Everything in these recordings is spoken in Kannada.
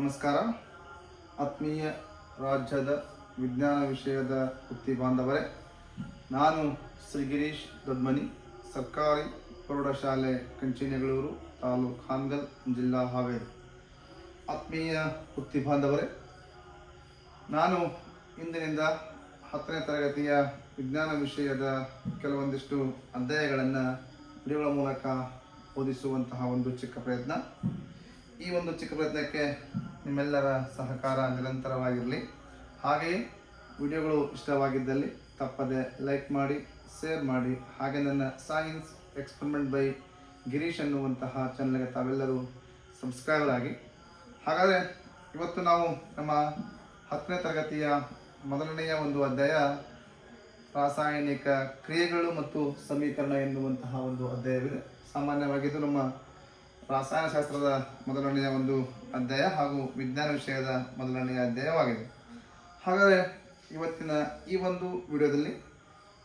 ನಮಸ್ಕಾರ. ಆತ್ಮೀಯ ರಾಜ್ಯದ ವಿಜ್ಞಾನ ವಿಷಯದ ವೃತ್ತಿ ಬಾಂಧವರೇ, ನಾನು ಶ್ರೀ ಗಿರೀಶ್ ದೊಡ್ಮನಿ, ಸರ್ಕಾರಿ ಪ್ರೌಢಶಾಲೆ ಕಂಚಿನೆಗಳೂರು, ತಾಲೂಕು ಹಾನಗಲ್, ಜಿಲ್ಲಾ ಹಾವೇರಿ. ಆತ್ಮೀಯ ವೃತ್ತಿ ಬಾಂಧವರೇ, ನಾನು ಇಂದಿನಿಂದ 10ನೇ ತರಗತಿಯ ವಿಜ್ಞಾನ ವಿಷಯದ ಕೆಲವೊಂದಿಷ್ಟು ಅಧ್ಯಾಯಗಳನ್ನು ವಿಡಿಯೋಗಳ ಮೂಲಕ ಓದಿಸುವಂತಹ ಒಂದು ಚಿಕ್ಕ ಪ್ರಯತ್ನ. ಈ ಒಂದು ಚಿಕ್ಕ ಪ್ರಯತ್ನಕ್ಕೆ ನಿಮ್ಮೆಲ್ಲರ ಸಹಕಾರ ನಿರಂತರವಾಗಿರಲಿ. ಹಾಗೆಯೇ ವಿಡಿಯೋಗಳು ಇಷ್ಟವಾಗಿದ್ದಲ್ಲಿ ತಪ್ಪದೆ ಲೈಕ್ ಮಾಡಿ, ಶೇರ್ ಮಾಡಿ. ಹಾಗೆ ನನ್ನ ಸೈನ್ಸ್ ಎಕ್ಸ್ಪೆರಿಮೆಂಟ್ ಬೈ ಗಿರೀಶ್ ಅನ್ನುವಂತಹ ಚಾನಲ್ಗೆ ತಾವೆಲ್ಲರೂ ಸಬ್ಸ್ಕ್ರೈಬರ್ ಆಗಿ. ಹಾಗಾದರೆ ಇವತ್ತು ನಾವು ನಮ್ಮ 10ನೇ ತರಗತಿಯ ಮೊದಲನೆಯ ಒಂದು ಅಧ್ಯಾಯ ರಾಸಾಯನಿಕ ಕ್ರಿಯೆಗಳು ಮತ್ತು ಸಮೀಕರಣ ಎನ್ನುವಂತಹ ಒಂದು ಅಧ್ಯಾಯವಿದೆ. ಸಾಮಾನ್ಯವಾಗಿ ಇದು ನಮ್ಮ ರಾಸಾಯನಶಾಸ್ತ್ರದ ಮೊದಲನೆಯ ಒಂದು ಅಧ್ಯಾಯ ಹಾಗೂ ವಿಜ್ಞಾನ ವಿಷಯದ ಮೊದಲನೆಯ ಅಧ್ಯಾಯವಾಗಿದೆ. ಹಾಗಾದರೆ ಇವತ್ತಿನ ಈ ಒಂದು ವಿಡಿಯೋದಲ್ಲಿ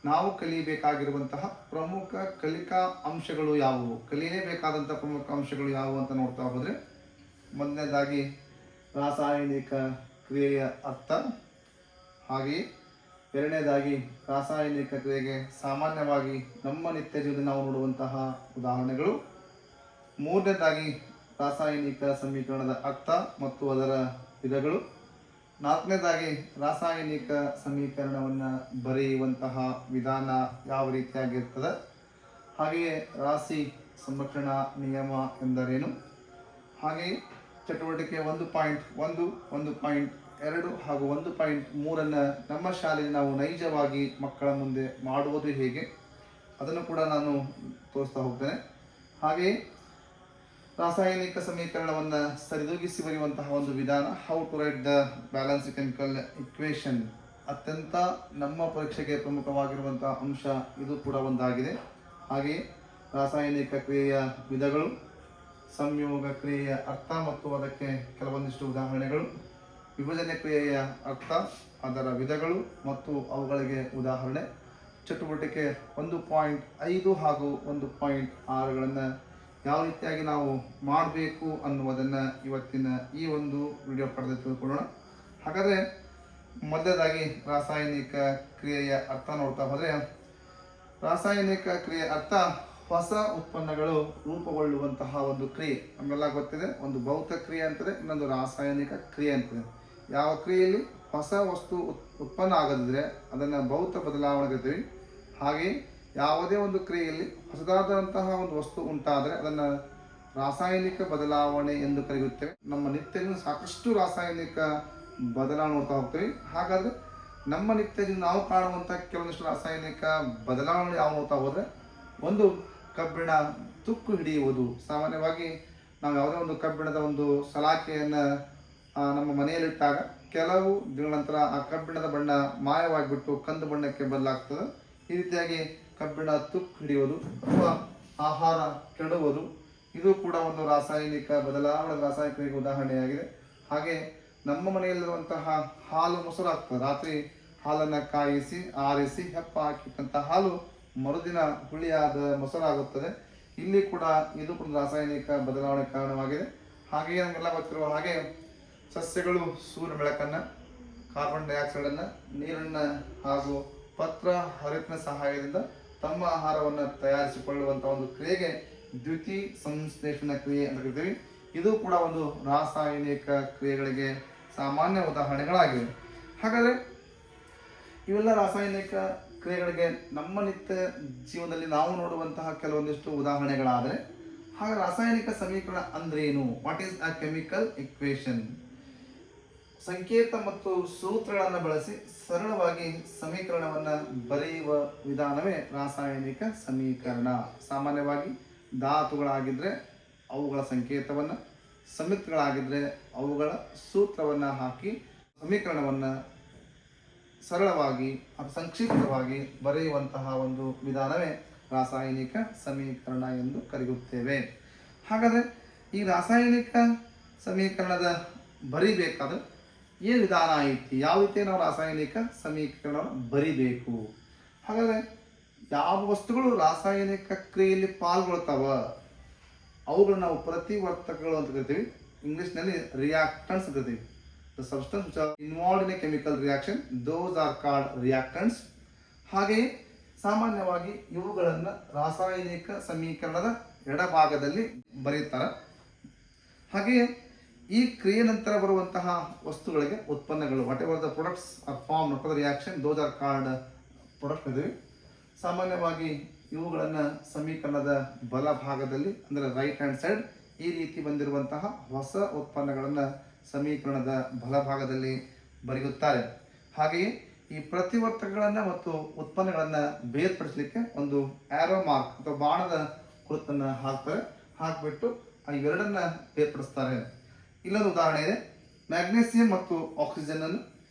ನಾವು ಕಲಿಯಬೇಕಾಗಿರುವಂತಹ ಪ್ರಮುಖ ಕಲಿಕಾ ಅಂಶಗಳು ಯಾವುವು, ಕಲಿಯಲೇಬೇಕಾದಂಥ ಪ್ರಮುಖ ಅಂಶಗಳು ಯಾವುವು ಅಂತ ನೋಡ್ತಾ ಹೋದರೆ, ಮೊದಲನೇದಾಗಿ ರಾಸಾಯನಿಕ ಕ್ರಿಯೆಯ ಅರ್ಥ, ಹಾಗೆಯೇ ಎರಡನೇದಾಗಿ ರಾಸಾಯನಿಕ ಕ್ರಿಯೆಗೆ ಸಾಮಾನ್ಯವಾಗಿ ನಮ್ಮ ನಿತ್ಯ ಜೀವನದಲ್ಲಿ ನಾವು ನೋಡುವಂತಹ ಉದಾಹರಣೆಗಳು, ಮೂರನೇದಾಗಿ ರಾಸಾಯನಿಕ ಸಮೀಕರಣದ ಅರ್ಥ ಮತ್ತು ಅದರ ವಿಧಗಳು, ನಾಲ್ಕನೇದಾಗಿ ರಾಸಾಯನಿಕ ಸಮೀಕರಣವನ್ನು ಬರೆಯುವಂತಹ ವಿಧಾನ ಯಾವ ರೀತಿಯಾಗಿರ್ತದೆ, ಹಾಗೆಯೇ ರಾಶಿ ಸಂರಕ್ಷಣಾ ನಿಯಮ ಎಂದರೇನು, ಹಾಗೆಯೇ ಚಟುವಟಿಕೆ 1.1, 1.2 ಹಾಗೂ 1.3 ನಮ್ಮ ಶಾಲೆಯಲ್ಲಿ ನಾವು ನೈಜವಾಗಿ ಮಕ್ಕಳ ಮುಂದೆ ಮಾಡುವುದು ಹೇಗೆ ಅದನ್ನು ಕೂಡ ನಾನು ತೋರಿಸ್ತಾ ಹೋಗ್ತೇನೆ. ಹಾಗೆಯೇ ರಾಸಾಯನಿಕ ಸಮೀಕರಣವನ್ನು ಸರಿದೂಗಿಸಿ ಬರೆಯುವಂತಹ ಒಂದು ವಿಧಾನ, how to write the balance chemical equation, ಅತ್ಯಂತ ನಮ್ಮ ಪರೀಕ್ಷೆಗೆ ಪ್ರಮುಖವಾಗಿರುವಂತಹ ಅಂಶ ಇದು ಕೂಡ ಒಂದಾಗಿದೆ. ಹಾಗೆಯೇ ರಾಸಾಯನಿಕ ಕ್ರಿಯೆಯ ವಿಧಗಳು, ಸಂಯೋಗ ಕ್ರಿಯೆಯ ಅರ್ಥ ಮತ್ತು ಅದಕ್ಕೆ ಕೆಲವೊಂದಿಷ್ಟು ಉದಾಹರಣೆಗಳು, ವಿಭಜನೆ ಕ್ರಿಯೆಯ ಅರ್ಥ, ಅದರ ವಿಧಗಳು ಮತ್ತು ಅವುಗಳಿಗೆ ಉದಾಹರಣೆ, ಚಟುವಟಿಕೆ 1.5 ಹಾಗೂ 1.6ಗಳನ್ನು ಯಾವ ರೀತಿಯಾಗಿ ನಾವು ಮಾಡಬೇಕು ಅನ್ನುವುದನ್ನು ಇವತ್ತಿನ ಈ ಒಂದು ವಿಡಿಯೋ ಪಡೆದು ತಿಳ್ಕೊಳ್ಳೋಣ. ಹಾಗಾದರೆ ಮೊದಲನೇದಾಗಿ ರಾಸಾಯನಿಕ ಕ್ರಿಯೆಯ ಅರ್ಥ ನೋಡ್ತಾ ಹೋದರೆ, ರಾಸಾಯನಿಕ ಕ್ರಿಯೆಯ ಅರ್ಥ ಹೊಸ ಉತ್ಪನ್ನಗಳು ರೂಪುಗೊಳ್ಳುವಂತಹ ಒಂದು ಕ್ರಿಯೆ. ನಮಗೆಲ್ಲ ಗೊತ್ತಿದೆ, ಒಂದು ಭೌತ ಕ್ರಿಯೆ ಅಂತದೆ, ಇನ್ನೊಂದು ರಾಸಾಯನಿಕ ಕ್ರಿಯೆ ಅಂತದೆ. ಯಾವ ಕ್ರಿಯೆಯಲ್ಲಿ ಹೊಸ ವಸ್ತು ಉತ್ಪನ್ನ ಆಗದಿದ್ರೆ ಅದನ್ನು ಭೌತ ಬದಲಾವಣೆ ಕರಿತೀವಿ. ಹಾಗೆಯೇ ಯಾವುದೇ ಒಂದು ಕ್ರಿಯೆಯಲ್ಲಿ ಹೊಸದಾದಂತಹ ಒಂದು ವಸ್ತು ಉಂಟಾದರೆ ಅದನ್ನು ರಾಸಾಯನಿಕ ಬದಲಾವಣೆ ಎಂದು ಕರೆಯುತ್ತೇವೆ. ನಮ್ಮ ನಿತ್ಯದಿಂದ ಸಾಕಷ್ಟು ರಾಸಾಯನಿಕ ಬದಲಾವಣೆ ನೋಡ್ತಾ ಹೋಗ್ತೀವಿ. ಹಾಗಾದರೆ ನಮ್ಮ ನಿತ್ಯದಿಂದ ನಾವು ಕಾಣುವಂಥ ಕೆಲವೊಂದಿಷ್ಟು ರಾಸಾಯನಿಕ ಬದಲಾವಣೆ ಯಾವ ನೋಡ್ತಾ ಹೋದರೆ, ಒಂದು ಕಬ್ಬಿಣ ತುಕ್ಕು ಹಿಡಿಯುವುದು. ಸಾಮಾನ್ಯವಾಗಿ ನಾವು ಯಾವುದೇ ಒಂದು ಕಬ್ಬಿಣದ ಒಂದು ಸಲಾಕೆಯನ್ನು ನಮ್ಮ ಮನೆಯಲ್ಲಿಟ್ಟಾಗ ಕೆಲವು ದಿನಗಳ ನಂತರ ಆ ಕಬ್ಬಿಣದ ಬಣ್ಣ ಮಾಯವಾಗಿಬಿಟ್ಟು ಕಂದು ಬಣ್ಣಕ್ಕೆ ಬದಲಾಗ್ತದೆ. ಈ ರೀತಿಯಾಗಿ ಕಬ್ಬಿಣ ತುಕ್ಕು ಹಿಡಿಯುವುದು ಅಥವಾ ಆಹಾರ ಕೆಡುವುದು, ಇದು ಕೂಡ ಒಂದು ರಾಸಾಯನಿಕ ಬದಲಾವಣೆ, ರಾಸಾಯನಿಕ ಉದಾಹರಣೆಯಾಗಿದೆ. ಹಾಗೆ ನಮ್ಮ ಮನೆಯಲ್ಲಿರುವಂತಹ ಹಾಲು ಮೊಸರು ಆಗ್ತದೆ. ರಾತ್ರಿ ಹಾಲನ್ನು ಕಾಯಿಸಿ ಆರಿಸಿ ಹೆಪ್ಪ ಹಾಕಿಟ್ಟಂಥ ಹಾಲು ಮರುದಿನ ಹುಳಿಯಾದ ಮೊಸರಾಗುತ್ತದೆ. ಇಲ್ಲಿ ಕೂಡ ಇದು ಕೂಡ ರಾಸಾಯನಿಕ ಬದಲಾವಣೆ ಕಾರಣವಾಗಿದೆ. ಹಾಗೆಯೇ ನಮಗೆಲ್ಲ ಗೊತ್ತಿರುವ ಹಾಗೆ ಸಸ್ಯಗಳು ಸೂರ್ಯ ಬೆಳಕನ್ನು, ಕಾರ್ಬನ್ ಡೈಆಕ್ಸೈಡನ್ನು, ನೀರನ್ನು ಹಾಗೂ ಪತ್ರ ಹರಿತಿನ ಸಹಾಯದಿಂದ ತಮ್ಮ ಆಹಾರವನ್ನು ತಯಾರಿಸಿಕೊಳ್ಳುವಂಥ ಒಂದು ಕ್ರಿಯೆಗೆ ದ್ಯುತಿ ಸಂಶ್ಲೇಷಣ ಕ್ರಿಯೆ ಅಂತ ಕರಿತೀವಿ. ಇದು ಕೂಡ ಒಂದು ರಾಸಾಯನಿಕ ಕ್ರಿಯೆಗಳಿಗೆ ಸಾಮಾನ್ಯ ಉದಾಹರಣೆಗಳಾಗಿವೆ. ಹಾಗಾದರೆ ಇವೆಲ್ಲ ರಾಸಾಯನಿಕ ಕ್ರಿಯೆಗಳಿಗೆ ನಮ್ಮ ನಿತ್ಯ ಜೀವನದಲ್ಲಿ ನಾವು ನೋಡುವಂತಹ ಕೆಲವೊಂದಿಷ್ಟು ಉದಾಹರಣೆಗಳಾದರೆ, ಹಾಗೆ ರಾಸಾಯನಿಕ ಸಮೀಕರಣ ಅಂದ್ರೇನು, what is a chemical equation? ಸಂಕೇತ ಮತ್ತು ಸೂತ್ರಗಳನ್ನು ಬಳಸಿ ಸರಳವಾಗಿ ಸಮೀಕರಣವನ್ನು ಬರೆಯುವ ವಿಧಾನವೇ ರಾಸಾಯನಿಕ ಸಮೀಕರಣ. ಸಾಮಾನ್ಯವಾಗಿ ಧಾತುಗಳಾಗಿದ್ದರೆ ಅವುಗಳ ಸಂಕೇತವನ್ನು, ಸಮಿತಿಗಳಾಗಿದ್ದರೆ ಅವುಗಳ ಸೂತ್ರವನ್ನು ಹಾಕಿ ಸಮೀಕರಣವನ್ನು ಸರಳವಾಗಿ ಸಂಕ್ಷಿಪ್ತವಾಗಿ ಬರೆಯುವಂತಹ ಒಂದು ವಿಧಾನವೇ ರಾಸಾಯನಿಕ ಸಮೀಕರಣ ಎಂದು ಕರೆಯುತ್ತೇವೆ. ಹಾಗಾದರೆ ಈ ರಾಸಾಯನಿಕ ಸಮೀಕರಣದ ಬರಿಬೇಕಾದ್ರೆ ಏನು ವಿಧಾನ ಐತಿ, ಯಾವ ರೀತಿ ನಾವು ರಾಸಾಯನಿಕ ಸಮೀಕರಣವನ್ನು ಬರಿಬೇಕು? ಹಾಗಾದರೆ ಯಾವ ವಸ್ತುಗಳು ರಾಸಾಯನಿಕ ಕ್ರಿಯೆಯಲ್ಲಿ ಪಾಲ್ಗೊಳ್ತಾವ ಅವುಗಳು ನಾವು ಪ್ರತಿವರ್ತಕಗಳು ಅಂತ ಕರಿತೀವಿ. ಇಂಗ್ಲಿಷ್ನಲ್ಲಿ ರಿಯಾಕ್ಟೆಂಟ್ಸ್ ಅಂತ ಕರಿತೀವಿ. The substance which are involved in a chemical reaction, those are called reactants. ಹಾಗೆಯೇ ಸಾಮಾನ್ಯವಾಗಿ ಇವುಗಳನ್ನು ರಾಸಾಯನಿಕ ಸಮೀಕರಣದ ಎಡಭಾಗದಲ್ಲಿ ಬರೆಯುತ್ತಾರೆ. ಹಾಗೆಯೇ ಈ ಕ್ರಿಯೆ ನಂತರ ಬರುವಂತಹ ವಸ್ತುಗಳಿಗೆ ಉತ್ಪನ್ನಗಳು, whatever the products are form after the reaction, those are called product ಇದ್ದೀವಿ. ಸಾಮಾನ್ಯವಾಗಿ ಇವುಗಳನ್ನು ಸಮೀಕರಣದ ಬಲಭಾಗದಲ್ಲಿ ಅಂದರೆ ರೈಟ್ ಹ್ಯಾಂಡ್ ಸೈಡ್ ಈ ರೀತಿ ಬಂದಿರುವಂತಹ ಹೊಸ ಉತ್ಪನ್ನಗಳನ್ನು ಸಮೀಕರಣದ ಬಲಭಾಗದಲ್ಲಿ ಬರೆಯುತ್ತಾರೆ. ಹಾಗೆಯೇ ಈ ಪ್ರತಿವರ್ತಕಗಳನ್ನು ಮತ್ತು ಉತ್ಪನ್ನಗಳನ್ನು ಬೇರ್ಪಡಿಸಲಿಕ್ಕೆ ಒಂದು ಆರೋ ಮಾರ್ಕ್ ಅಥವಾ ಬಾಣದ ಗುರುತನ್ನು ಹಾಕ್ತಾರೆ. ಹಾಕಿಬಿಟ್ಟು ಇವೆರಡನ್ನ ಬೇರ್ಪಡಿಸ್ತಾರೆ. ಇಲ್ಲೊಂದು ಉದಾಹರಣೆ ಇದೆ. ಮ್ಯಾಗ್ನೇಸಿಯಂ ಮತ್ತು ಆಕ್ಸಿಜನ್ ಅನ್ನು,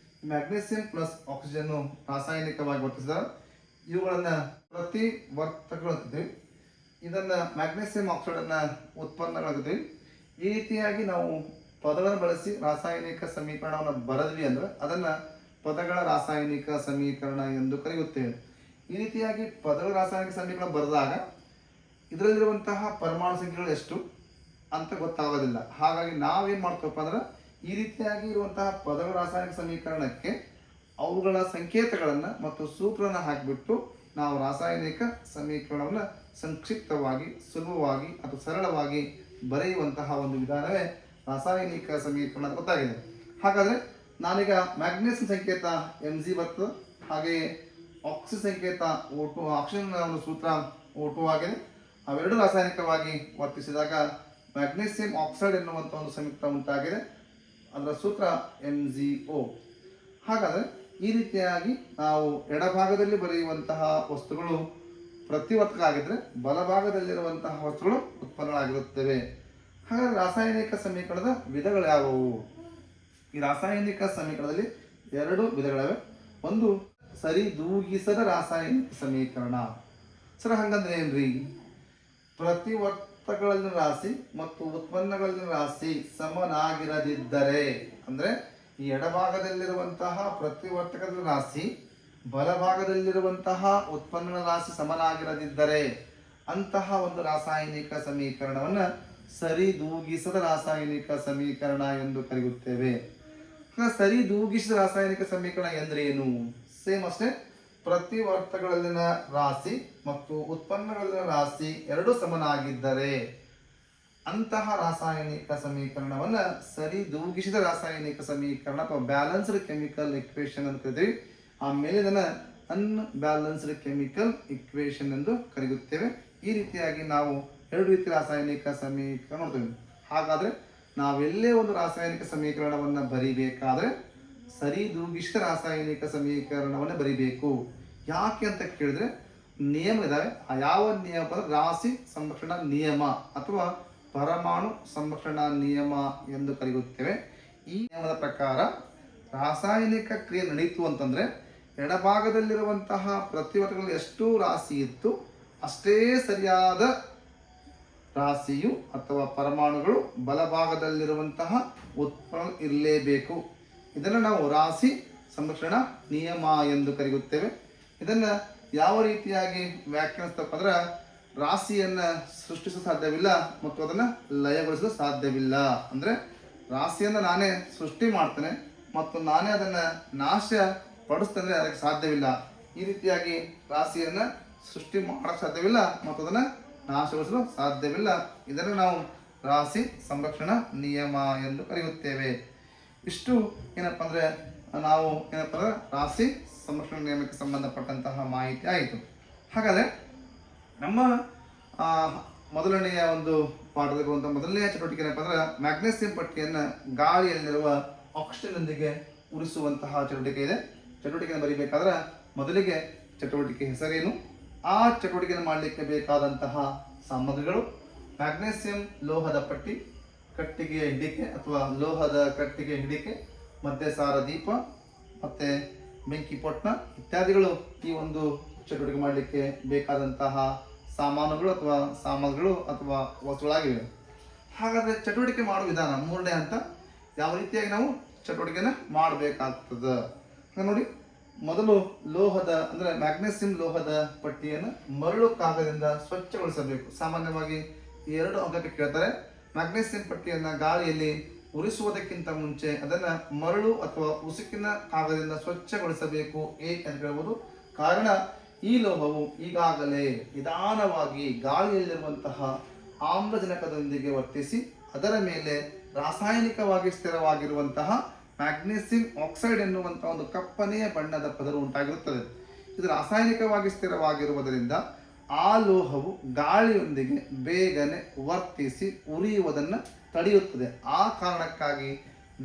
ಮ್ಯಾಗ್ನೇಸಿಯಂ ಪ್ಲಸ್ ಆಕ್ಸಿಜನ್ ರಾಸಾಯನಿಕವಾಗಿ ವರ್ತಿಸಿದ್ದಾರೆ. ಇವುಗಳನ್ನು ಪ್ರತಿವರ್ತಕಗಳು ಅಂತಿದ್ದೀವಿ. ಇದನ್ನು ಮ್ಯಾಗ್ನೇಸಿಯಂ ಆಕ್ಸೈಡನ್ನು ಉತ್ಪನ್ನಗಳಾಗಿದ್ದೀವಿ. ಈ ರೀತಿಯಾಗಿ ನಾವು ಪದಗಳನ್ನು ಬಳಸಿ ರಾಸಾಯನಿಕ ಸಮೀಕರಣವನ್ನು ಬರೆದ್ವಿ ಅಂದರೆ ಅದನ್ನು ಪದಗಳ ರಾಸಾಯನಿಕ ಸಮೀಕರಣ ಎಂದು ಕರೆಯುತ್ತೇವೆ. ಈ ರೀತಿಯಾಗಿ ಪದಗಳ ರಾಸಾಯನಿಕ ಸಮೀಕರಣ ಬರೆದಾಗ ಇದರಲ್ಲಿರುವಂತಹ ಪರಮಾಣು ಸಂಖ್ಯೆಗಳು ಎಷ್ಟು ಅಂತ ಗೊತ್ತಾಗೋದಿಲ್ಲ. ಹಾಗಾಗಿ ನಾವೇನು ಮಾಡ್ತೀವಪ್ಪ ಅಂದ್ರೆ ಈ ರೀತಿಯಾಗಿ ಇರುವಂತಹ ಪದಗಳ ರಾಸಾಯನಿಕ ಸಮೀಕರಣಕ್ಕೆ ಅವುಗಳ ಸಂಕೇತಗಳನ್ನು ಮತ್ತು ಸೂತ್ರವನ್ನು ಹಾಕಿಬಿಟ್ಟು ನಾವು ರಾಸಾಯನಿಕ ಸಮೀಕರಣವನ್ನು ಸಂಕ್ಷಿಪ್ತವಾಗಿ, ಸುಲಭವಾಗಿ ಅಥವಾ ಸರಳವಾಗಿ ಬರೆಯುವಂತಹ ಒಂದು ವಿಧಾನವೇ ರಾಸಾಯನಿಕ ಸಮೀಕರಣ ಗೊತ್ತಾಗಿದೆ. ಹಾಗಾದರೆ ನಾನೀಗ ಮ್ಯಾಗ್ನೀಸಿಯಂ ಸಂಕೇತ Mg ಬರ್ತದೆ, ಹಾಗೆಯೇ ಆಕ್ಸಿಜನ್ ಸಂಕೇತ O2, ಆಕ್ಸಿಜನ್ ಒಂದು ಸೂತ್ರ O2 ಆಗಿದೆ. ಅವೆರಡು ರಾಸಾಯನಿಕವಾಗಿ ವರ್ತಿಸಿದಾಗ ಮ್ಯಾಗ್ನೀಸಿಯಂ ಆಕ್ಸೈಡ್ ಎನ್ನುವಂಥ ಒಂದು ಸಂಯುಕ್ತ ಉಂಟಾಗಿದೆ. ಅದರ ಸೂತ್ರ MgO. ಹಾಗಾದರೆ ಈ ರೀತಿಯಾಗಿ ನಾವು ಎಡಭಾಗದಲ್ಲಿ ಬರೆಯುವಂತಹ ವಸ್ತುಗಳು ಪ್ರತಿವರ್ತಕ ಆಗಿದ್ದರೆ ಬಲಭಾಗದಲ್ಲಿರುವಂತಹ ವಸ್ತುಗಳು ಉತ್ಪನ್ನಗಳಾಗಿರುತ್ತವೆ. ಹಾಗಾದರೆ ರಾಸಾಯನಿಕ ಸಮೀಕರಣದ ವಿಧಗಳು ಯಾವುವು? ಈ ರಾಸಾಯನಿಕ ಸಮೀಕರಣದಲ್ಲಿ ಎರಡು ವಿಧಗಳಿವೆ. ಒಂದು ಸರಿದೂಗಿಸದ ರಾಸಾಯನಿಕ ಸಮೀಕರಣ. ಸರ್ ಹಂಗಂದ್ರೆ ಏನ್ರಿ? ಪ್ರತಿವರ್ತಕಗಳಲ್ಲಿನ ರಾಶಿ ಮತ್ತು ಉತ್ಪನ್ನಗಳಲ್ಲಿನ ರಾಶಿ ಸಮನಾಗಿರದಿದ್ದರೆ, ಅಂದರೆ ಈ ಎಡಭಾಗದಲ್ಲಿರುವಂತಹ ಪ್ರತಿವರ್ತಕದ ರಾಶಿ ಬಲಭಾಗದಲ್ಲಿರುವಂತಹ ಉತ್ಪನ್ನಗಳ ರಾಶಿ ಸಮನಾಗಿರದಿದ್ದರೆ ಅಂತಹ ಒಂದು ರಾಸಾಯನಿಕ ಸಮೀಕರಣವನ್ನು ಸರಿದೂಗಿಸದ ರಾಸಾಯನಿಕ ಸಮೀಕರಣ ಎಂದು ಕರೆಯುತ್ತೇವೆ. ಸರಿದೂಗಿಸಿದ ರಾಸಾಯನಿಕ ಸಮೀಕರಣ ಎಂದರೇನು? ಸೇಮ್ ಅಷ್ಟೇ, ಪ್ರತಿವರ್ತಕಗಳಲ್ಲಿನ ರಾಶಿ ಮತ್ತು ಉತ್ಪನ್ನಗಳಲ್ಲಿನ ರಾಶಿ ಎರಡು ಸಮನಾಗಿದ್ದರೆ ಅಂತಹ ರಾಸಾಯನಿಕ ಸಮೀಕರಣವನ್ನು ಸರಿದೂಗಿಸಿದ ರಾಸಾಯನಿಕ ಸಮೀಕರಣ ಅಥವಾ ಬ್ಯಾಲೆನ್ಸ್ಡ್ ಕೆಮಿಕಲ್ ಇಕ್ವೇಶನ್ ಅಂತ ಕರಿತೀವಿ. ಆಮೇಲೆ ಇದನ್ನು ಅನ್ಬ್ಯಾಲೆನ್ಸ್ಡ್ ಕೆಮಿಕಲ್ ಇಕ್ವೇಶನ್ ಎಂದು ಕರೆಯುತ್ತೇವೆ. ಈ ರೀತಿಯಾಗಿ ನಾವು ಎರಡು ರೀತಿಯ ರಾಸಾಯನಿಕ ಸಮೀಕರಣ ನೋಡ್ತೇವೆ. ಹಾಗಾದರೆ ನಾವೆಲ್ಲೇ ಒಂದು ರಾಸಾಯನಿಕ ಸಮೀಕರಣವನ್ನು ಬರಿಬೇಕಾದ್ರೆ ಸರಿದೂಗಿಸಿದ ರಾಸಾಯನಿಕ ಸಮೀಕರಣವನ್ನು ಬರಿಬೇಕು. ಯಾಕೆ ಅಂತ ಕೇಳಿದ್ರೆ ನಿಯಮ ಇದ್ದಾವೆ. ಆ ಯಾವ ನಿಯಮ ಅಂದರೆ ರಾಶಿ ಸಂರಕ್ಷಣಾ ನಿಯಮ ಅಥವಾ ಪರಮಾಣು ಸಂರಕ್ಷಣಾ ನಿಯಮ ಎಂದು ಕರೆಯುತ್ತೇವೆ. ಈ ನಿಯಮದ ಪ್ರಕಾರ ರಾಸಾಯನಿಕ ಕ್ರಿಯೆ ನಡೀತು ಅಂತಂದರೆ ಎಡಭಾಗದಲ್ಲಿರುವಂತಹ ಪ್ರತಿವರ್ತಕಗಳಲ್ಲಿ ಎಷ್ಟು ರಾಶಿ ಇತ್ತು ಅಷ್ಟೇ ಸರಿಯಾದ ರಾಶಿಯು ಅಥವಾ ಪರಮಾಣುಗಳು ಬಲಭಾಗದಲ್ಲಿರುವಂತಹ ಉತ್ಪನ್ನ ಇರಲೇಬೇಕು. ಇದನ್ನು ನಾವು ರಾಶಿ ಸಂರಕ್ಷಣಾ ನಿಯಮ ಎಂದು ಕರೆಯುತ್ತೇವೆ. ಇದನ್ನು ಯಾವ ರೀತಿಯಾಗಿ ವ್ಯಾಖ್ಯಾನಿಸ್ತಪ್ಪ ಅಂದ್ರೆ ರಾಶಿಯನ್ನು ಸೃಷ್ಟಿಸಲು ಸಾಧ್ಯವಿಲ್ಲ ಮತ್ತು ಅದನ್ನು ಲಯಗೊಳಿಸಲು ಸಾಧ್ಯವಿಲ್ಲ. ಅಂದರೆ ರಾಶಿಯನ್ನು ನಾನೇ ಸೃಷ್ಟಿ ಮಾಡ್ತೇನೆ ಮತ್ತು ನಾನೇ ಅದನ್ನು ನಾಶ ಪಡಿಸ್ತೇನೆ, ಅದಕ್ಕೆ ಸಾಧ್ಯವಿಲ್ಲ. ಈ ರೀತಿಯಾಗಿ ರಾಶಿಯನ್ನು ಸೃಷ್ಟಿ ಮಾಡೋಕ್ಕೆ ಸಾಧ್ಯವಿಲ್ಲ ಮತ್ತು ಅದನ್ನು ನಾಶಗೊಳಿಸಲು ಸಾಧ್ಯವಿಲ್ಲ. ಇದನ್ನು ನಾವು ರಾಶಿ ಸಂರಕ್ಷಣಾ ನಿಯಮ ಎಂದು ಕರೆಯುತ್ತೇವೆ. ಇಷ್ಟು ಏನಪ್ಪ ಅಂದರೆ ನಾವು ಏನಪ್ಪ ಅಂದರೆ ರಾಶಿ ಸಂರಕ್ಷಣಾ ನಿಯಮಕ್ಕೆ ಸಂಬಂಧಪಟ್ಟಂತಹ ಮಾಹಿತಿ ಆಯಿತು. ಹಾಗಾದರೆ ನಮ್ಮ ಮೊದಲನೆಯ ಒಂದು ಪಾಠದಲ್ಲಿರುವಂಥ ಮೊದಲನೆಯ ಚಟುವಟಿಕೆ ಏನಪ್ಪ ಅಂದ್ರೆ ಮ್ಯಾಗ್ನೇಸಿಯಂ ಪಟ್ಟಿಯನ್ನು ಗಾಳಿಯಲ್ಲಿರುವ ಆಕ್ಸಿಜನ್ನೊಂದಿಗೆ ಉರಿಸುವಂತಹ ಚಟುವಟಿಕೆ ಇದೆ. ಚಟುವಟಿಕೆಯನ್ನು ಬರೀಬೇಕಾದ್ರೆ ಮೊದಲಿಗೆ ಚಟುವಟಿಕೆ ಹೆಸರೇನು, ಆ ಚಟುವಟಿಕೆಯನ್ನು ಮಾಡಲಿಕ್ಕೆ ಬೇಕಾದಂತಹ ಸಾಮಗ್ರಿಗಳು: ಮ್ಯಾಗ್ನೇಸಿಯಂ ಲೋಹದ ಪಟ್ಟಿ, ಕಟ್ಟಿಗೆಯ ಹಿಡಿಕೆ ಅಥವಾ ಲೋಹದ ಕಟ್ಟಿಗೆ ಹಿಡಿಕೆ, ಮಧ್ಯಸಾರ ದೀಪ ಮತ್ತು ಬೆಂಕಿ ಪೊಟ್ಣ ಇತ್ಯಾದಿಗಳು ಈ ಒಂದು ಚಟುವಟಿಕೆ ಮಾಡಲಿಕ್ಕೆ ಬೇಕಾದಂತಹ ಸಾಮಾನುಗಳು ಅಥವಾ ಸಾಮಗ್ರಿಗಳು ಅಥವಾ ವಸ್ತುಗಳಾಗಿವೆ. ಹಾಗಾದರೆ ಚಟುವಟಿಕೆ ಮಾಡುವ ವಿಧಾನ ಮೂರನೇ ಹಂತ. ಯಾವ ರೀತಿಯಾಗಿ ನಾವು ಚಟುವಟಿಕೆಯನ್ನು ಮಾಡಬೇಕಾಗ್ತದೆ ನೋಡಿ. ಮೊದಲು ಲೋಹದ ಅಂದರೆ ಮ್ಯಾಗ್ನೇಸಿಯಂ ಲೋಹದ ಪಟ್ಟಿಯನ್ನು ಮರಳು ಕಾಗದದಿಂದ ಸ್ವಚ್ಛಗೊಳಿಸಬೇಕು. ಸಾಮಾನ್ಯವಾಗಿ ಎರಡು ಅಂಕಕ್ಕೆ ಕೇಳ್ತಾರೆ. ಮ್ಯಾಗ್ನೆಸಿಯಂ ಪಟ್ಟಿಯನ್ನು ಗಾಳಿಯಲ್ಲಿ ಉರಿಸುವುದಕ್ಕಿಂತ ಮುಂಚೆ ಅದನ್ನು ಮರಳು ಅಥವಾ ಉಸುಕಿನ ಕಾಗದದಿಂದ ಸ್ವಚ್ಛಗೊಳಿಸಬೇಕು. ಏಕೆ ಅಂತ ಹೇಳ್ಬೋದು, ಕಾರಣ ಈ ಲೋಹವು ಈಗಾಗಲೇ ನಿಧಾನವಾಗಿ ಗಾಳಿಯಲ್ಲಿರುವಂತಹ ಆಮ್ಲಜನಕದೊಂದಿಗೆ ವರ್ತಿಸಿ ಅದರ ಮೇಲೆ ರಾಸಾಯನಿಕವಾಗಿ ಸ್ಥಿರವಾಗಿರುವಂತಹ ಮ್ಯಾಗ್ನೆಸಿಯಂ ಆಕ್ಸೈಡ್ ಎನ್ನುವಂತಹ ಒಂದು ಕಪ್ಪನೆಯ ಬಣ್ಣದ ಪದರ ಉಂಟಾಗಿರುತ್ತದೆ. ಇದು ರಾಸಾಯನಿಕವಾಗಿ ಸ್ಥಿರವಾಗಿರುವುದರಿಂದ ಆ ಲೋಹವು ಗಾಳಿಯೊಂದಿಗೆ ಬೇಗನೆ ವರ್ತಿಸಿ ಉರಿಯುವುದನ್ನು ತಡೆಯುತ್ತದೆ. ಆ ಕಾರಣಕ್ಕಾಗಿ